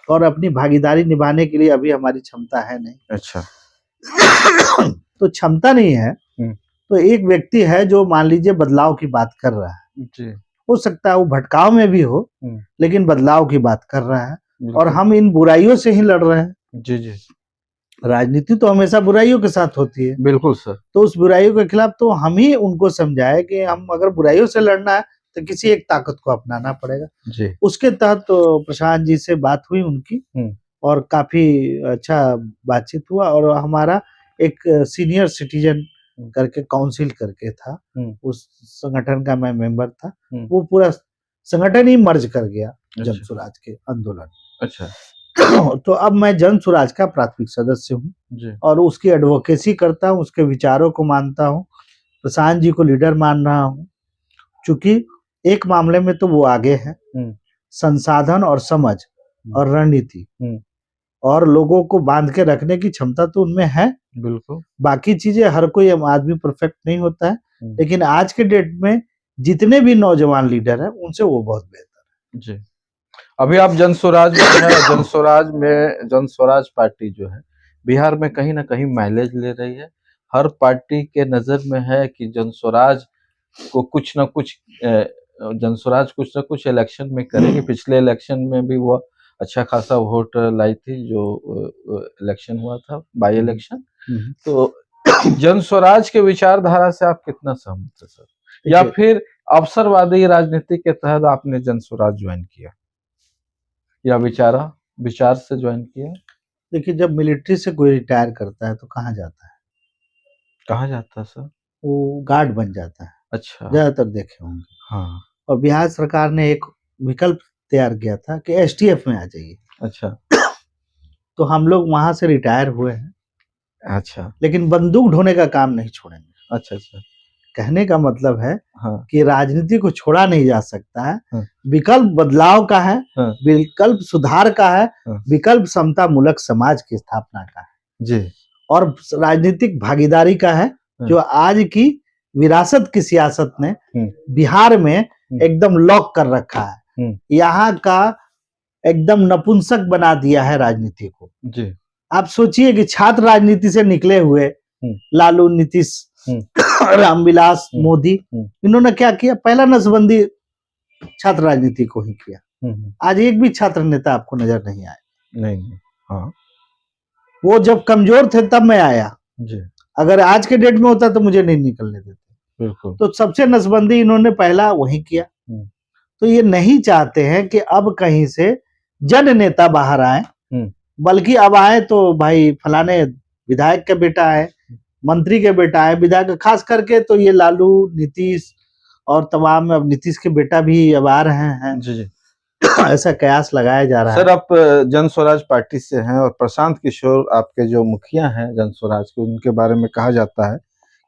और अपनी भागीदारी निभाने के लिए अभी हमारी क्षमता है नहीं। अच्छा। तो क्षमता नहीं है, तो एक व्यक्ति है जो मान लीजिए बदलाव की बात कर रहा है। जी। हो सकता है वो भटकाव में भी हो, लेकिन बदलाव की बात कर रहा है, और हम इन बुराइयों से ही लड़ रहे हैं। जी, जी। राजनीति तो हमेशा बुराइयों के साथ होती है। बिल्कुल सर। तो उस बुराइयों के खिलाफ तो हम ही उनको समझाए कि हम अगर बुराइयों से लड़ना है तो किसी एक ताकत को अपनाना पड़ेगा। जी। उसके तहत तो प्रशांत जी से बात हुई उनकी, और काफी अच्छा बातचीत हुआ। और हमारा एक सीनियर सिटीजन करके काउंसिल करके था, उस संगठन का मैं मेंबर था, वो पूरा संगठन ही मर्ज कर गया जन स्वराज के आंदोलन। अच्छा। तो अब मैं जन स्वराज का प्राथमिक सदस्य हूँ, और उसकी एडवोकेसी करता हूँ, उसके विचारों को मानता हूँ, प्रशांत जी को लीडर मान रहा हूँ। चूंकि एक मामले में तो वो आगे है, संसाधन और समझ और रणनीति और लोगों को बांध के रखने की क्षमता तो उनमें है। बिल्कुल। बाकी चीजें हर कोई आदमी परफेक्ट नहीं होता है, लेकिन आज के डेट में जितने भी नौजवान लीडर हैं उनसे वो बहुत बेहतर है। जी। अभी आप जन स्वराज में है, जन स्वराज पार्टी जो है बिहार में कहीं ना कहीं माइलेज ले रही है। हर पार्टी के नजर में है कि जन स्वराज को कुछ ना कुछ इलेक्शन में करेगी। पिछले इलेक्शन में भी वो अच्छा खासा वोट लाई थी, जो इलेक्शन हुआ था, बाई इलेक्शन। तो जन स्वराज के विचारधारा से आप कितना सहमत है सर, या फिर अवसरवादी राजनीति के तहत आपने जन स्वराज ज्वाइन किया, या विचार से ज्वाइन किया? देखिए, जब मिलिट्री से कोई रिटायर करता है तो कहाँ जाता है? कहाँ जाता है सर? वो गार्ड बन जाता है। अच्छा। ज्यादातर देखे होंगे। हाँ। और बिहार सरकार ने एक विकल्प तैयार किया था कि एसटीएफ में आ जाइए। अच्छा। तो हम लोग वहां से रिटायर हुए हैं। अच्छा। लेकिन बंदूक ढोने का काम नहीं छोड़ेंगे। अच्छा। कहने का मतलब है कि राजनीति को छोड़ा नहीं जा सकता है। विकल्प बदलाव का है, विकल्प सुधार का है, विकल्प समता मूलक समाज की स्थापना का है जी, और राजनीतिक भागीदारी का है, जो आज की विरासत की सियासत ने बिहार में एकदम लॉक कर रखा है। यहाँ का एकदम नपुंसक बना दिया है राजनीति को। जी। आप सोचिए कि छात्र राजनीति से निकले हुए लालू, नीतीश, रामविलास, मोदी, इन्होंने क्या किया? पहला नसबंदी छात्र राजनीति को ही किया। आज एक भी छात्र नेता आपको नजर नहीं आया। नहीं। हाँ, वो जब कमजोर थे तब मैं आया जी। अगर आज के डेट में होता तो मुझे नहीं निकलने देते। बिल्कुल। तो सबसे नसबंदी इन्होंने पहला वही किया। तो ये नहीं चाहते हैं कि अब कहीं से जन नेता बाहर आए, बल्कि अब आए तो भाई फलाने विधायक का बेटा है, मंत्री के बेटा है, विधायक खास करके तो ये लालू, नीतीश और तमाम, अब नीतीश के बेटा भी अब आ रहे हैं। जी जी। ऐसा कयास लगाया जा रहा सर है। आप जन स्वराज पार्टी से हैं और प्रशांत किशोर आपके जो मुखिया हैं जन स्वराज के, उनके बारे में कहा जाता है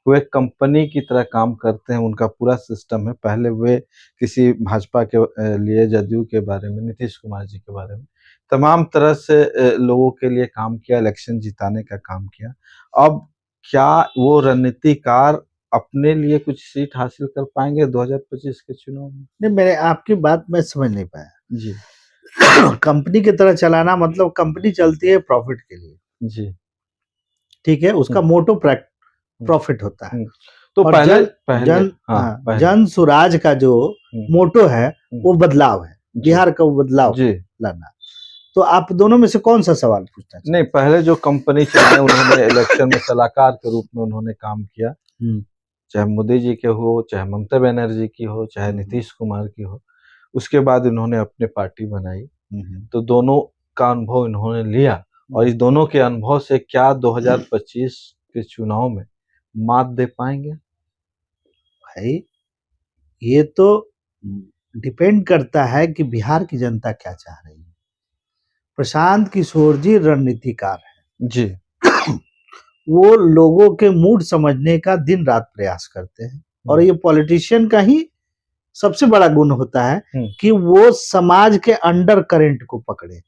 वो एक कंपनी की तरह काम करते हैं, उनका पूरा सिस्टम है। पहले वे किसी भाजपा के लिए, जदयू के बारे में, नीतीश कुमार जी के बारे में तमाम तरह से लोगों के लिए काम किया, इलेक्शन जिताने का काम किया। अब क्या वो रणनीतिकार अपने लिए कुछ सीट हासिल कर पाएंगे 2025 के चुनाव में? नहीं, मेरे आपकी बात मैं समझ नहीं पाया जी। कंपनी की तरह चलाना मतलब कंपनी चलती है प्रॉफिट के लिए, जी ठीक है, उसका मोटो प्रॉफिट होता है। तो और पहले जन सुराज का जो मोटो है वो बदलाव है, बिहार का वो बदलाव लाना। तो आप दोनों में से कौन सा सवाल पूछना चाहिए? नहीं, पहले जो कंपनी चलाए उन्होंने इलेक्शन में सलाहकार के रूप में उन्होंने काम किया, चाहे मोदी जी के हो, चाहे ममता बनर्जी की हो, चाहे नीतीश कुमार की हो। उसके बाद इन्होंने अपनी पार्टी बनाई, तो दोनों का अनुभव इन्होंने लिया और इस दोनों के अनुभव से क्या 2025 के चुनाव में मात दे पाएंगे? भाई ये तो डिपेंड करता है कि बिहार की जनता क्या चाह रही है। प्रशांत किशोर जी रणनीतिकार हैं जी। वो लोगों के मूड समझने का दिन रात प्रयास करते हैं, और ये पॉलिटिशियन का ही सबसे बड़ा गुण होता है कि वो समाज के अंडर करंट को पकड़े।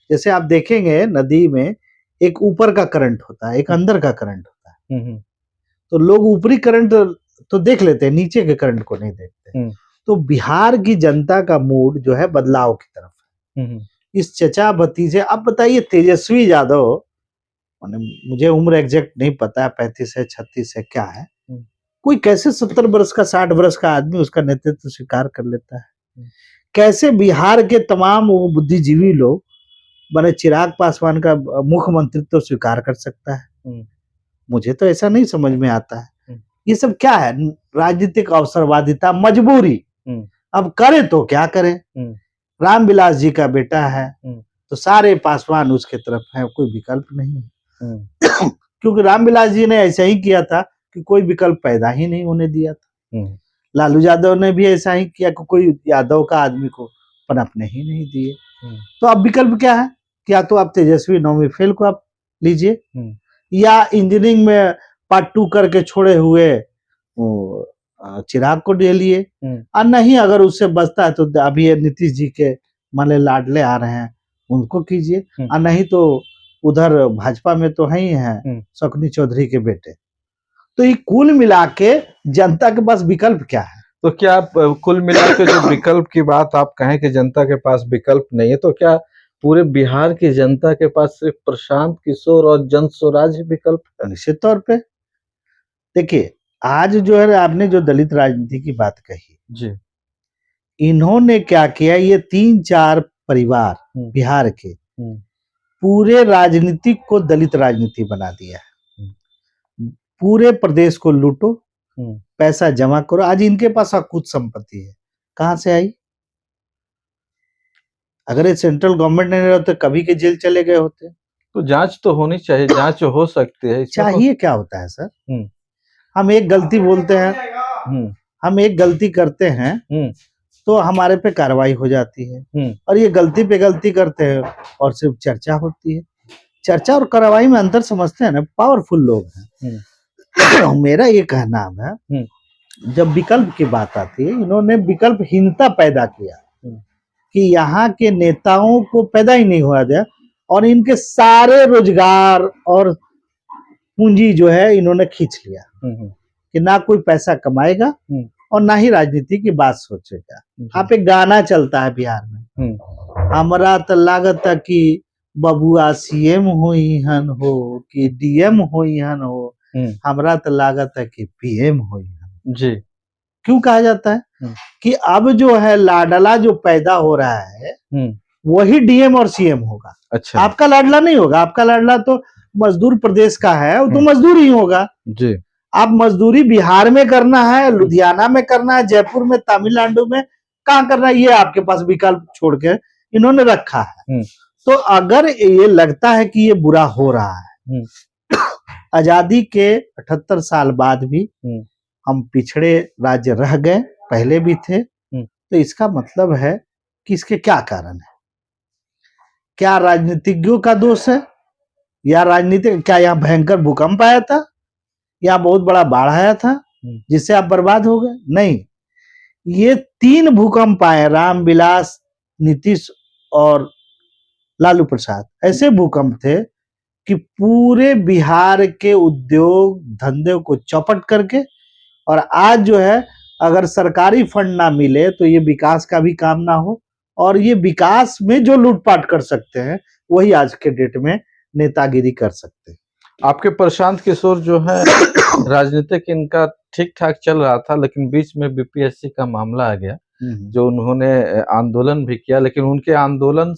जैसे आप देखेंगे नदी में एक ऊपर का करंट होता है, एक अंदर का करंट होता है। तो लोग ऊपरी करंट तो देख लेते हैं, नीचे के करंट को नहीं देखते। तो बिहार की जनता का मूड जो है बदलाव की तरफ है। इस चचा भतीजे, अब बताइए तेजस्वी यादव, मुझे उम्र एग्जैक्ट नहीं पता है, 35 है 36 है क्या है, कोई कैसे 70 वर्ष का 60 वर्ष का आदमी उसका नेतृत्व स्वीकार कर लेता है? कैसे बिहार के तमाम वो बुद्धिजीवी लोग माने चिराग पासवान का मुख्यमंत्रित्व स्वीकार कर सकता है? मुझे तो ऐसा नहीं समझ में आता है। ये सब क्या है? राजनीतिक अवसरवादिता, मजबूरी। अब करे तो क्या करें? रामविलास जी का बेटा है तो सारे पासवान उसके तरफ है, कोई विकल्प नहीं है। क्योंकि रामविलास जी ने ऐसा ही किया था कि कोई विकल्प पैदा ही नहीं होने दिया था। लालू यादव ने भी ऐसा ही किया कि कोई यादव का आदमी को पनपने ही नहीं दिए। तो अब विकल्प क्या है? क्या तो आप तेजस्वी नौवीं फेल को आप लीजिए, या इंजीनियरिंग में पार्ट 2 करके छोड़े हुए चिराग को ले लिए, और नहीं अगर उससे बचता है तो अभी ये नीतीश जी के माने लाडले आ रहे हैं उनको कीजिए, और नहीं तो उधर भाजपा में तो है ही है शकुनी चौधरी के बेटे। तो ये कुल मिला के जनता के पास विकल्प क्या है? तो क्या कुल मिला के जो विकल्प की बात आप कहें कि जनता के पास विकल्प नहीं है, तो क्या पूरे बिहार की जनता के पास सिर्फ प्रशांत किशोर और जन स्वराज विकल्प है? निश्चित तौर पे। देखिए आज जो है आपने जो दलित राजनीति की बात कही जी, इन्होंने क्या किया, ये 3-4 परिवार बिहार के पूरे राजनीतिक को दलित राजनीति बना दिया। पूरे प्रदेश को लूटो, पैसा जमा करो। आज इनके पास कुछ संपत्ति है, कहां से आई? अगर ये सेंट्रल गवर्नमेंट नहीं रहते कभी के जेल चले गए होते। तो जांच तो होनी चाहिए, जांच हो सकती है। चाहिए क्या होता है सर, हम एक गलती बोलते हैं, हम एक गलती करते हैं तो हमारे पे कार्रवाई हो जाती है, और ये गलती पे गलती करते हैं और सिर्फ चर्चा होती है। चर्चा और कार्रवाई में अंतर समझते हैं ना, पावरफुल लोग हैं। मेरा ये कहना है जब विकल्प की बात आती है, इन्होंने विकल्पहीनता पैदा किया कि यहाँ के नेताओं को पैदा ही नहीं हुआ दिया, और इनके सारे रोजगार और पूंजी जो है इन्होंने खींच लिया कि ना कोई पैसा कमाएगा और ना ही राजनीति की बात सोचेगा। आप एक गाना चलता है बिहार में, हमरा तो लागत कि बबुआ सीएम होई हन हो कि डीएम होई हन हो, हमरा तो लागत है कि पीएम होई हन। जी, क्यों कहा जाता है कि अब जो है लाडला जो पैदा हो रहा है वही डीएम और सीएम होगा। अच्छा, आपका लाडला नहीं होगा, आपका लाडला तो मजदूर प्रदेश का है, वो तो मजदूर ही होगा। जी, आप मजदूरी बिहार में करना है, लुधियाना में करना है, जयपुर में, तमिलनाडु में, कहाँ करना है, ये आपके पास विकल्प छोड़ के इन्होंने रखा है। तो अगर ये लगता है कि ये बुरा हो रहा है, आजादी के 78 साल बाद भी हम पिछड़े राज्य रह गए, पहले भी थे, तो इसका मतलब है कि इसके क्या कारण है? क्या राजनीतिज्ञों का दोष है, या राजनीतिक, क्या यहाँ भयंकर भूकंप आया था, या बहुत बड़ा बाढ़ आया था जिससे आप बर्बाद हो गए? नहीं, ये 3 भूकंप आए, रामविलास, नीतीश और लालू प्रसाद। ऐसे भूकंप थे कि पूरे बिहार के उद्योग धंधे को चौपट करके, और आज जो है अगर सरकारी फंड ना मिले तो ये विकास का भी काम ना हो, और ये विकास में जो लूटपाट कर सकते हैं वही आज के डेट में नेतागिरी कर सकते हैं। आपके प्रशांत किशोर जो है राजनीतिक इनका ठीक ठाक चल रहा था, लेकिन बीच में बीपीएससी का मामला आ गया, जो उन्होंने आंदोलन भी किया, लेकिन उनके आंदोलन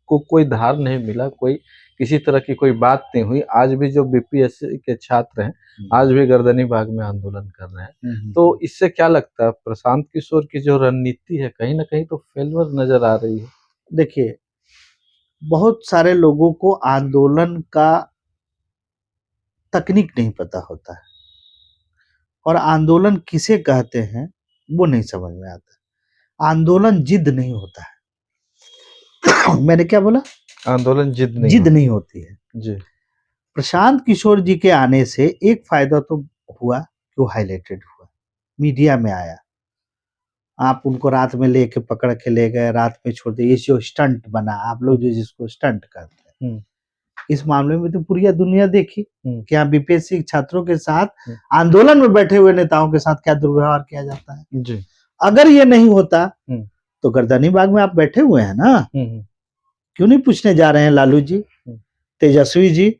को कोई धार नहीं मिला, कोई किसी तरह की कोई बात नहीं हुई। आज भी जो बीपीएससी के छात्र हैं, आज भी गर्दनी बाग में आंदोलन कर रहे हैं। तो इससे क्या लगता है, प्रशांत किशोर की जो रणनीति है कहीं ना कहीं तो फेलवर नजर आ रही है? देखिए, बहुत सारे लोगों को आंदोलन का तकनीक नहीं पता होता है, और आंदोलन किसे कहते हैं वो नहीं समझ में आता। आंदोलन जिद नहीं होता है। मैंने क्या बोला? आंदोलन जिद नहीं होती है जी। प्रशांत किशोर जी के आने से एक फायदा तो हुआ कि वो हाईलाइटेड हुआ, मीडिया में आया। आप उनको रात में लेके पकड़ के ले गए, रात में छोड़ दिए, ये जो स्टंट बना, आप लोग जो जिसको स्टंट कहते हैं, इस मामले में तो पूरी दुनिया देखी कि यहाँ बीपीएससी छात्रों के साथ आंदोलन में बैठे हुए नेताओं के साथ क्या दुर्व्यवहार किया जाता है जी। अगर ये नहीं होता तो गर्दनी बाग में आप बैठे हुए हैं ना, क्यों नहीं पूछने जा रहे हैं लालू जी, तेजस्वी जी,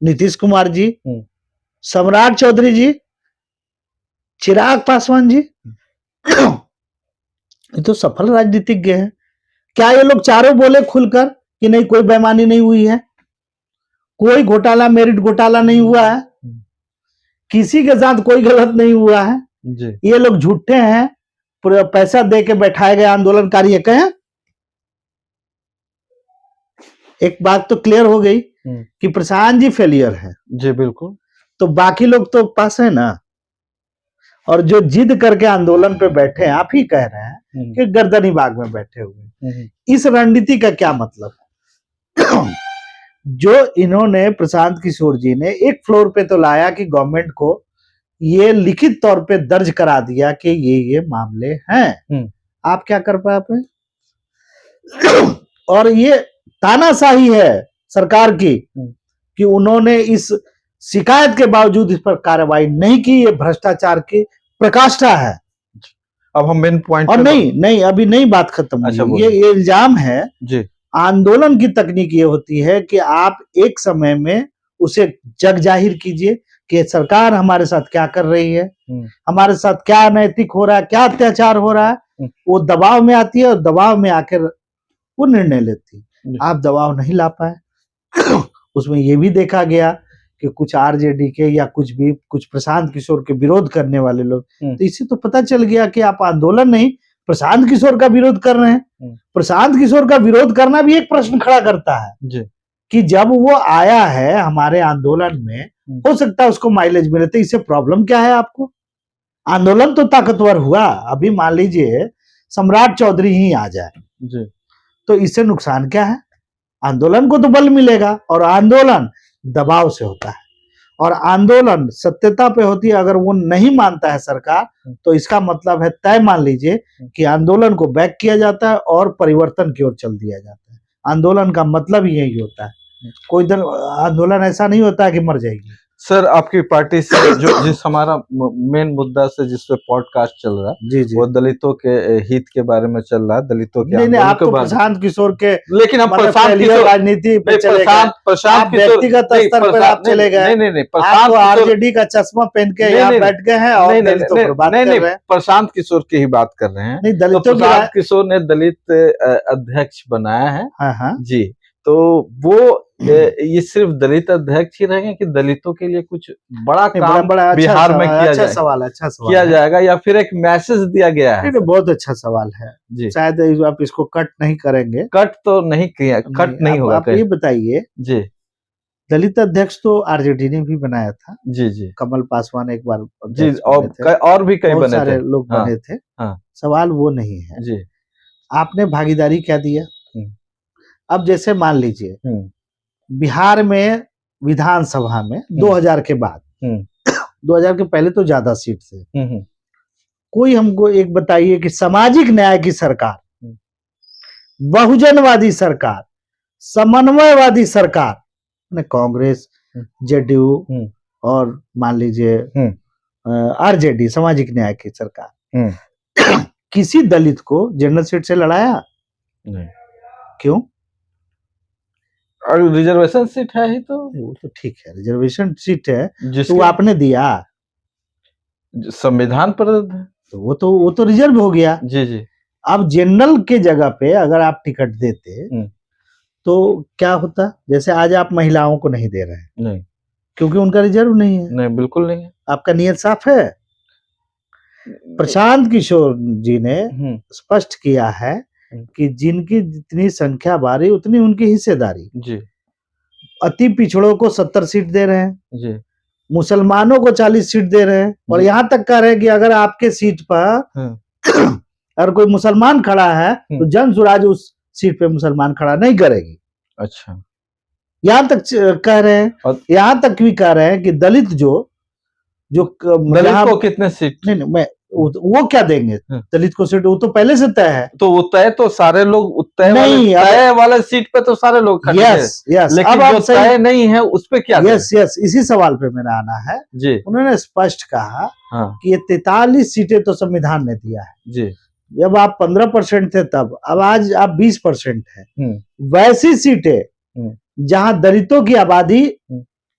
नीतीश कुमार जी, सम्राट चौधरी जी, चिराग पासवान जी? ये तो सफल राजनीतिज्ञ हैं। क्या ये लोग चारों बोले खुलकर कि नहीं, कोई बेईमानी नहीं हुई है, कोई घोटाला, मेरिट घोटाला नहीं हुआ है, किसी के साथ कोई गलत नहीं हुआ है जी। ये लोग झूठे हैं, पूरा पैसा दे के बैठाए गए आंदोलनकारी है कहें? एक बात तो क्लियर हो गई कि प्रशांत जी फेलियर है जी, बिल्कुल। तो बाकी लोग तो पास है ना। और जो जिद करके आंदोलन पे बैठे हैं, आप ही कह रहे हैं कि गर्दनी बाग में बैठे हुए, इस रणनीति का क्या मतलब है? जो इन्होंने, प्रशांत किशोर जी ने एक फ्लोर पे तो लाया कि गवर्नमेंट को ये लिखित तौर पे दर्ज करा दिया कि ये मामले हैं, आप क्या कर पाए? और ये तानाशाही है सरकार की कि उन्होंने इस शिकायत के बावजूद इस पर कार्रवाई नहीं की, ये भ्रष्टाचार की प्रकाष्ठा है। अब हम मेन पॉइंट और नहीं अभी नहीं बात खत्म हुई। ये इल्जाम है जी। आंदोलन की तकनीक ये होती है कि आप एक समय में उसे जग जाहिर कीजिए कि सरकार हमारे साथ क्या कर रही है, हमारे साथ क्या अनैतिक हो रहा है, क्या अत्याचार हो रहा है। वो दबाव में आती है और दबाव में आकर वो निर्णय लेती है। आप दबाव नहीं ला पाए। उसमें ये भी देखा गया कि कुछ आरजेडी के या कुछ प्रशांत किशोर के विरोध करने वाले लोग, तो इससे तो पता चल गया कि आप आंदोलन नहीं, प्रशांत किशोर का विरोध कर रहे हैं। प्रशांत किशोर का विरोध करना भी एक प्रश्न खड़ा करता है जी। कि जब वो आया है हमारे आंदोलन में, हो सकता है उसको माइलेज मिले, तो इससे प्रॉब्लम क्या है आपको? आंदोलन तो ताकतवर हुआ। अभी मान लीजिए सम्राट चौधरी ही आ जाए जी, तो इससे नुकसान क्या है? आंदोलन को तो बल मिलेगा, और आंदोलन दबाव से होता है, और आंदोलन सत्यता पे होती है। अगर वो नहीं मानता है सरकार, तो इसका मतलब है, तय मान लीजिए कि आंदोलन को बैक किया जाता है और परिवर्तन की ओर चल दिया जाता है। आंदोलन का मतलब ही यही होता है। कोई आंदोलन ऐसा नहीं होता है कि मर जाएगी। सर, आपकी पार्टी से जो जिस हमारा मेन मुद्दा से जिस पे पॉडकास्ट चल रहा है जी, वो दलितों के हित के बारे में चल रहा है, दलितों के नहीं, आप तो प्रशांत किशोर के, लेकिन हम प्रशांत किशोर राजनीति पे प्रशांत व्यक्तिगत स्तर पर आप चले गए। नहीं, प्रशांत आरजेडी का चश्मा पहन के यहाँ बैठ गए हैं और दलितों पर बात कर रहे हैं। प्रशांत किशोर की ही बात कर रहे हैं। नहीं, दलितों प्रशांत किशोर ने दलित अध्यक्ष बनाया है जी। तो वो ये सिर्फ दलित अध्यक्ष ही रहेंगे कि दलितों के लिए कुछ बड़ा नहीं, काम बड़ा अच्छा बिहार में सवाल, किया अच्छा जाए सवाल, अच्छा सवाल किया है। जाएगा, या फिर एक मैसेज दिया गया है? नहीं, नहीं, बहुत अच्छा सवाल है। जी, शायद आप इसको कट नहीं करेंगे। कट तो नहीं किया, कट नहीं होगा। आप ये बताइए, जी दलित अध्यक्ष तो आरजेडी ने भी बनाया था। जी जी कमल पासवान एक बार जी, अध्यक्ष बने थे, और भी कई बहुत बने सारे थे। लोग हाँ, बने थे। हाँ, सवाल वो नहीं है। जी। आपने भागीदारी क्या दिया? हम्म, अब जैसे मान लीजिए हम्म, बिहार में विधानसभा में 2000 के बाद, 2000 के पहले तो ज्यादा सीट थे। कोई हमको एक बताइए कि सामाजिक न्याय की सरकार, बहुजनवादी सरकार, समन्वयवादी सरकार ने कांग्रेस, जेडीयू और मान लीजिए आरजेडी, सामाजिक न्याय की सरकार, किसी दलित को जनरल सीट से लड़ाया? नहीं। क्यों? और रिजर्वेशन सीट है ही तो। वो तो ठीक है, रिजर्वेशन सीट है तो जिसके आपने दिया, संविधान पर है। तो वो तो रिजर्व हो गया। जी जी। अब जनरल के जगह पे अगर आप टिकट देते तो क्या होता? जैसे आज आप महिलाओं को नहीं दे रहे हैं, नहीं, क्योंकि उनका रिजर्व नहीं है। नहीं, बिल्कुल नहीं है। आपका नियत साफ है। प्रशांत किशोर जी ने स्पष्ट किया है कि जिनकी जितनी संख्या बारी उतनी उनकी हिस्सेदारी। जी। अति पिछड़ों को 70 सीट दे रहे हैं जी। मुसलमानों को 40 सीट दे रहे हैं, और यहाँ तक कह रहे हैं कि अगर आपके सीट पर अगर कोई मुसलमान खड़ा है तो जन स्वराज उस सीट पे मुसलमान खड़ा नहीं करेगी। अच्छा, यहाँ तक कह रहे हैं, यहाँ तक भी कह रहे हैं कि दलित जो दलित को कितने सीट? नहीं, मैं वो क्या देंगे दलित को सीट? वो तो पहले से तय है। तो वो तय तो सारे लोग तय वाले सीट पे तो सारे लोग खड़े हैं। यस, लेकिन जो तय नहीं है उस पे क्या? यस, इसी सवाल पे मेरा आना है जी। उन्होंने स्पष्ट कहा कि ये 43 सीटें तो संविधान ने दिया है जी। जब आप 15% थे तब, अब आज आप 20% है। वैसी सीटें जहां दलितों की आबादी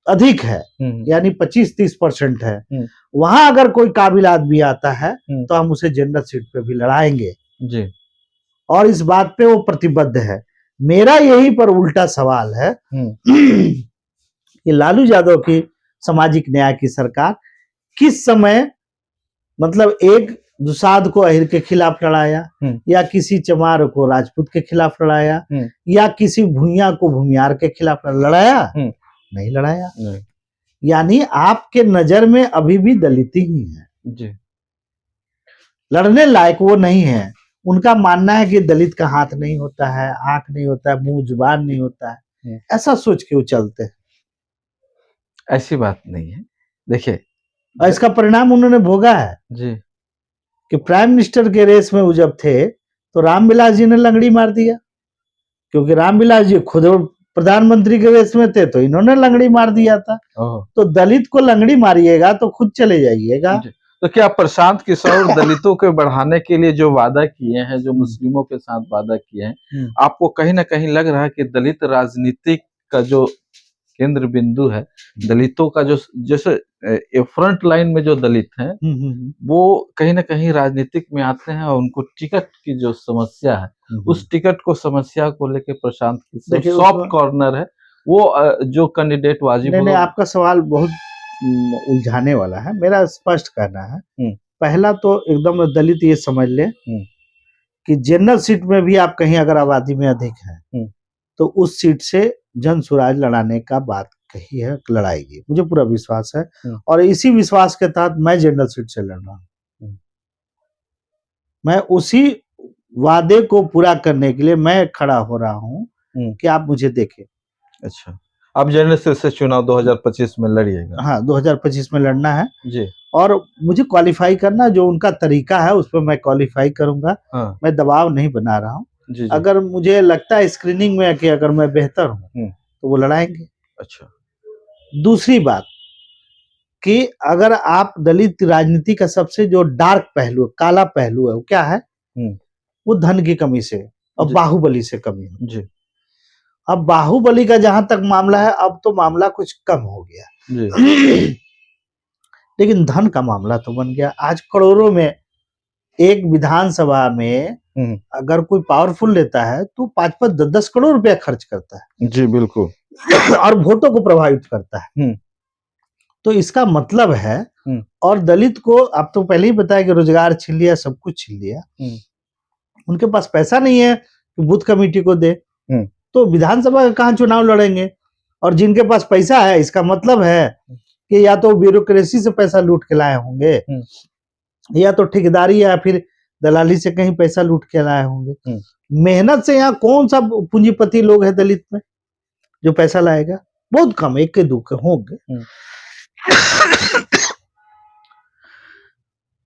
अधिक है, यानी 25-30% है, वहां अगर कोई काबिल आदमी आता है तो हम उसे जनरल सीट पे भी लड़ाएंगे जी। और इस बात पे वो प्रतिबद्ध है। मेरा यही पर उल्टा सवाल है कि लालू यादव की सामाजिक न्याय की सरकार किस समय, मतलब एक दुसाध को अहिर के खिलाफ लड़ाया, या किसी चमार को राजपूत के खिलाफ लड़ाया, या किसी भूमिया को भूमियार के खिलाफ लड़ाया? नहीं लड़ाया। नहीं। यानी आपके नजर में अभी भी दलित ही है जी। लड़ने लायक वो नहीं है। उनका मानना है कि दलित का हाथ नहीं होता है, आंख नहीं होता है, मुंह जुबान नहीं होता है, ऐसा सोच के वो चलते हैं। ऐसी बात नहीं है। देखिए, इसका परिणाम उन्होंने भोगा है जी, कि प्राइम मिनिस्टर के रेस में वो जब थे तो रामविलास जी ने लंगड़ी मार दिया, क्योंकि रामविलास जी खुद प्रधानमंत्री के रेस में थे तो इन्होंने लंगड़ी मार दिया था। तो दलित को लंगड़ी मारिएगा तो खुद चले जाइएगा। तो क्या प्रशांत किशोर दलितों के बढ़ाने के लिए जो वादा किए हैं, जो मुस्लिमों के साथ वादा किए हैं, आपको कहीं ना कहीं लग रहा है कि दलित राजनीति का जो केंद्र बिंदु है, दलितों का जो जैसे फ्रंट लाइन में जो दलित हैं वो कहीं ना कहीं राजनीतिक में आते हैं और उनको टिकट की जो समस्या है, उस टिकट को समस्या को लेकर प्रशांत किशोर सॉफ्ट कॉर्नर है, वो जो कैंडिडेट वाजिब। नहीं, आपका सवाल बहुत उलझाने वाला है। मेरा स्पष्ट कहना है, पहला तो एकदम दलित ये समझ ले कि जनरल सीट में भी आप कहीं अगर आबादी में अधिक है तो उस सीट से जन स्वराज लड़ाने का बात कही है, लड़ाएगी, मुझे पूरा विश्वास है। और इसी विश्वास के तहत मैं जनरल सीट से लड़ रहा हूं। मैं उसी वादे को पूरा करने के लिए मैं खड़ा हो रहा हूं कि आप मुझे देखें। अच्छा, आप जनरल सीट से चुनाव 2025 में लड़िएगा? हाँ, 2025 में लड़ना है जी। और मुझे क्वालिफाई करना, जो उनका तरीका है उस पर मैं क्वालिफाई करूंगा। हाँ। मैं दबाव नहीं बना रहा हूँ जी। अगर मुझे लगता है स्क्रीनिंग में कि अगर मैं बेहतर हूँ तो वो लड़ाएंगे। अच्छा। दूसरी बात कि अगर आप दलित राजनीति का सबसे जो डार्क पहलू, काला पहलू है, वो क्या है? वो धन की कमी से और बाहुबली से कमी है जी। अब बाहुबली का जहां तक मामला है, अब तो मामला कुछ कम हो गया जी। लेकिन धन का मामला तो बन गया। आज करोड़ों में एक विधानसभा में अगर कोई पावरफुल लेता है तो 5-5, 10-10 करोड़ रुपया खर्च करता है। जी बिल्कुल। और वोटों को प्रभावित करता है। तो इसका मतलब है, और दलित को आप तो पहले ही बताया कि रोजगार छीन लिया, सब कुछ छीन लिया। उनके पास पैसा नहीं है कि बूथ कमेटी को दे, तो विधानसभा का कहाँ चुनाव लड़ेंगे। और जिनके पास पैसा है, इसका मतलब है कि या तो ब्यूरोक्रेसी से पैसा लूट के लाए होंगे, या तो ठेकेदारी या फिर दलाली से कहीं पैसा लूट के लाए होंगे। मेहनत से यहाँ कौन सा पूंजीपति लोग है दलित में जो पैसा लाएगा? बहुत कम, एक के दो के होंगे।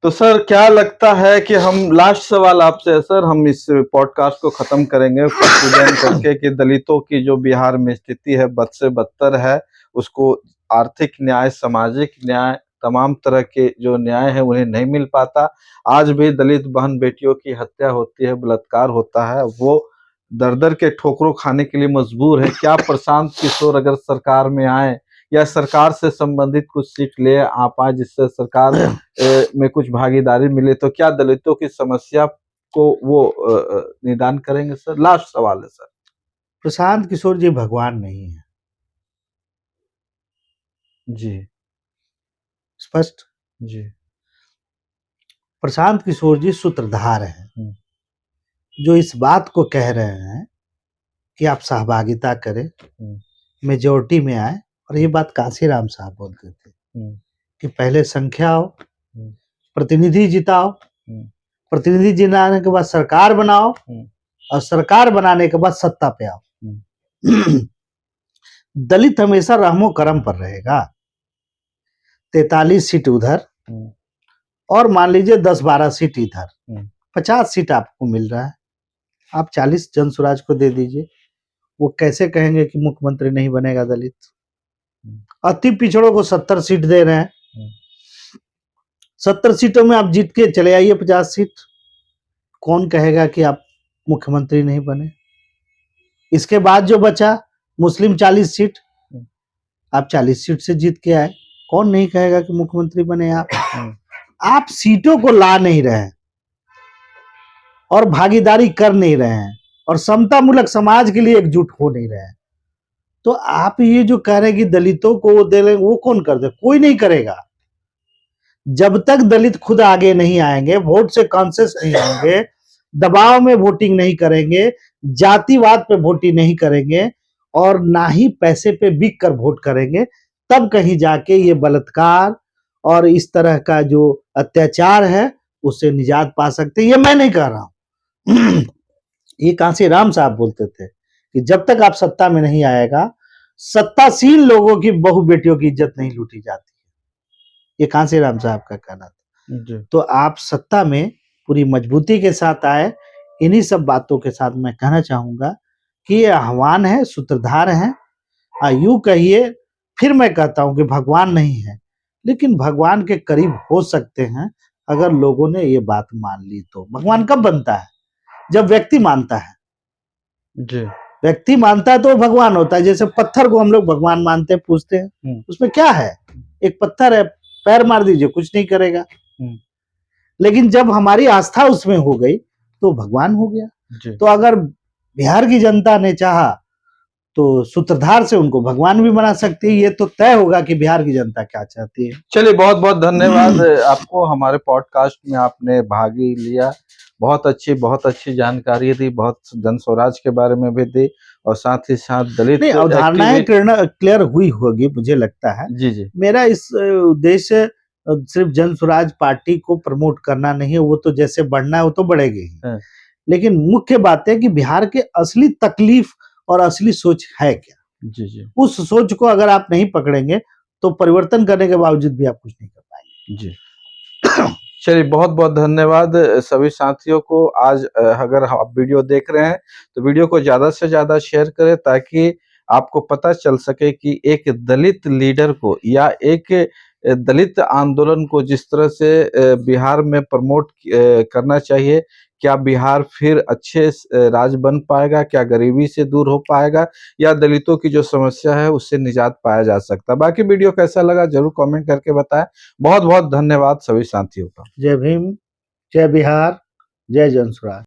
तो सर क्या लगता है कि हम, लास्ट सवाल आपसे है सर, हम इस पॉडकास्ट को खत्म करेंगे कंक्लूजन करके कि दलितों की जो बिहार में स्थिति है बद से बदतर है, उसको आर्थिक न्याय, सामाजिक न्याय, तमाम तरह के जो न्याय है उन्हें नहीं मिल पाता। आज भी दलित बहन बेटियों की हत्या होती है, बलात्कार होता है, वो दर दर के ठोकरों खाने के लिए मजबूर है। क्या प्रशांत किशोर अगर सरकार में आए या सरकार से संबंधित कुछ सीट ले आ पाए जिससे सरकार में कुछ भागीदारी मिले, तो क्या दलितों की समस्या को वो निदान करेंगे सर? लास्ट सवाल है सर। प्रशांत किशोर जी भगवान नहीं है। जी स्पष्ट। जी। प्रशांत किशोर जी सूत्रधार हैं, जो इस बात को कह रहे हैं कि आप सहभागिता करें, मेजोरिटी में आए। और ये बात कांसीराम साहब बोलते थे कि पहले संख्या आओ, प्रतिनिधि जिताओ, प्रतिनिधि जिताने के बाद सरकार बनाओ, और सरकार बनाने के बाद सत्ता पे आओ। दलित हमेशा रहमो करम पर रहेगा। 43 सीट उधर और मान लीजिए 10-12 सीट इधर, 50 सीट आपको मिल रहा है। आप 40 जनसुराज को दे दीजिए, वो कैसे कहेंगे कि मुख्यमंत्री नहीं बनेगा दलित? अति पिछड़ों को 70 सीट दे रहे हैं, 70 सीटों में आप जीत के चले आइए 50 सीट, कौन कहेगा कि आप मुख्यमंत्री नहीं बने? इसके बाद जो बचा मुस्लिम 40 सीट, आप 40 सीट से जीत के आए, कौन नहीं कहेगा कि मुख्यमंत्री बने आप? आप सीटों को ला नहीं रहे हैं और भागीदारी कर नहीं रहे हैं और समता मूलक समाज के लिए एकजुट हो नहीं रहे हैं। तो आप ये जो कह रहे हैं कि दलितों को वो दे रहे हैं, वो कौन कर दे? कोई नहीं करेगा। जब तक दलित खुद आगे नहीं आएंगे, वोट से कॉन्शियस नहीं होंगे, दबाव में वोटिंग नहीं करेंगे, जातिवाद पे वोटिंग नहीं करेंगे और ना ही पैसे पे बिक कर वोट करेंगे, तब कहीं जाके ये बलात्कार और इस तरह का जो अत्याचार है उससे निजात पा सकते हैं। ये मैं नहीं कह रहा हूं, ये कांसीराम साहब बोलते थे कि जब तक आप सत्ता में नहीं आएगा, सत्तासीन लोगों की बहु बेटियों की इज्जत नहीं लूटी जाती है। ये कांसीराम साहब का कहना था। तो आप सत्ता में पूरी मजबूती के साथ आए। इन्हीं सब बातों के साथ मैं कहना चाहूंगा कि ये आह्वान है, सूत्रधार है। यूं कहिए, फिर मैं कहता हूं कि भगवान नहीं है, लेकिन भगवान के करीब हो सकते हैं अगर लोगों ने ये बात मान ली। तो भगवान कब बनता है? जब व्यक्ति मानता है। जी। व्यक्ति मानता है तो भगवान होता है। जैसे पत्थर को हम लोग भगवान मानते हैं, पूछते हैं, उसमें क्या है? एक पत्थर है, पैर मार दीजिए कुछ नहीं करेगा। लेकिन जब हमारी आस्था उसमें हो गई तो भगवान हो गया। तो अगर बिहार की जनता ने चाहा तो सूत्रधार से उनको भगवान भी बना सकती है। ये तो तय होगा कि बिहार की जनता क्या चाहती है। चलिए, बहुत बहुत धन्यवाद आपको, हमारे पॉडकास्ट में आपने भाग लिया। बहुत अच्छी जानकारी दी, बहुत जन स्वराज के बारे में भी दी और साथ ही साथ दलित अवधारणाएं क्लियर हुई होगी मुझे लगता है। जी। मेरा इस उद्देश्य सिर्फ जन स्वराज पार्टी को प्रमोट करना नहीं है, वो तो जैसे बढ़ना है वो तो बढ़ेगी ही। लेकिन मुख्य बात है कि बिहार के असली तकलीफ और असली सोच है क्या। जी। उस सोच को अगर आप नहीं पकड़ेंगे तो परिवर्तन करने के बावजूद भी आप कुछ नहीं कर पाएंगे। जी। चलिए, बहुत बहुत धन्यवाद सभी साथियों को। आज अगर आप वीडियो देख रहे हैं तो वीडियो को ज्यादा से ज्यादा शेयर करें ताकि आपको पता चल सके कि एक दलित लीडर को या एक दलित आंदोलन को जिस तरह से बिहार में प्रमोट करना चाहिए, क्या बिहार फिर अच्छे राज्य बन पाएगा, क्या गरीबी से दूर हो पाएगा, या दलितों की जो समस्या है उससे निजात पाया जा सकता है। बाकी वीडियो कैसा लगा जरूर कमेंट करके बताएं। बहुत बहुत धन्यवाद सभी साथियों का। जय भीम। जय बिहार, जय जन स्वराज।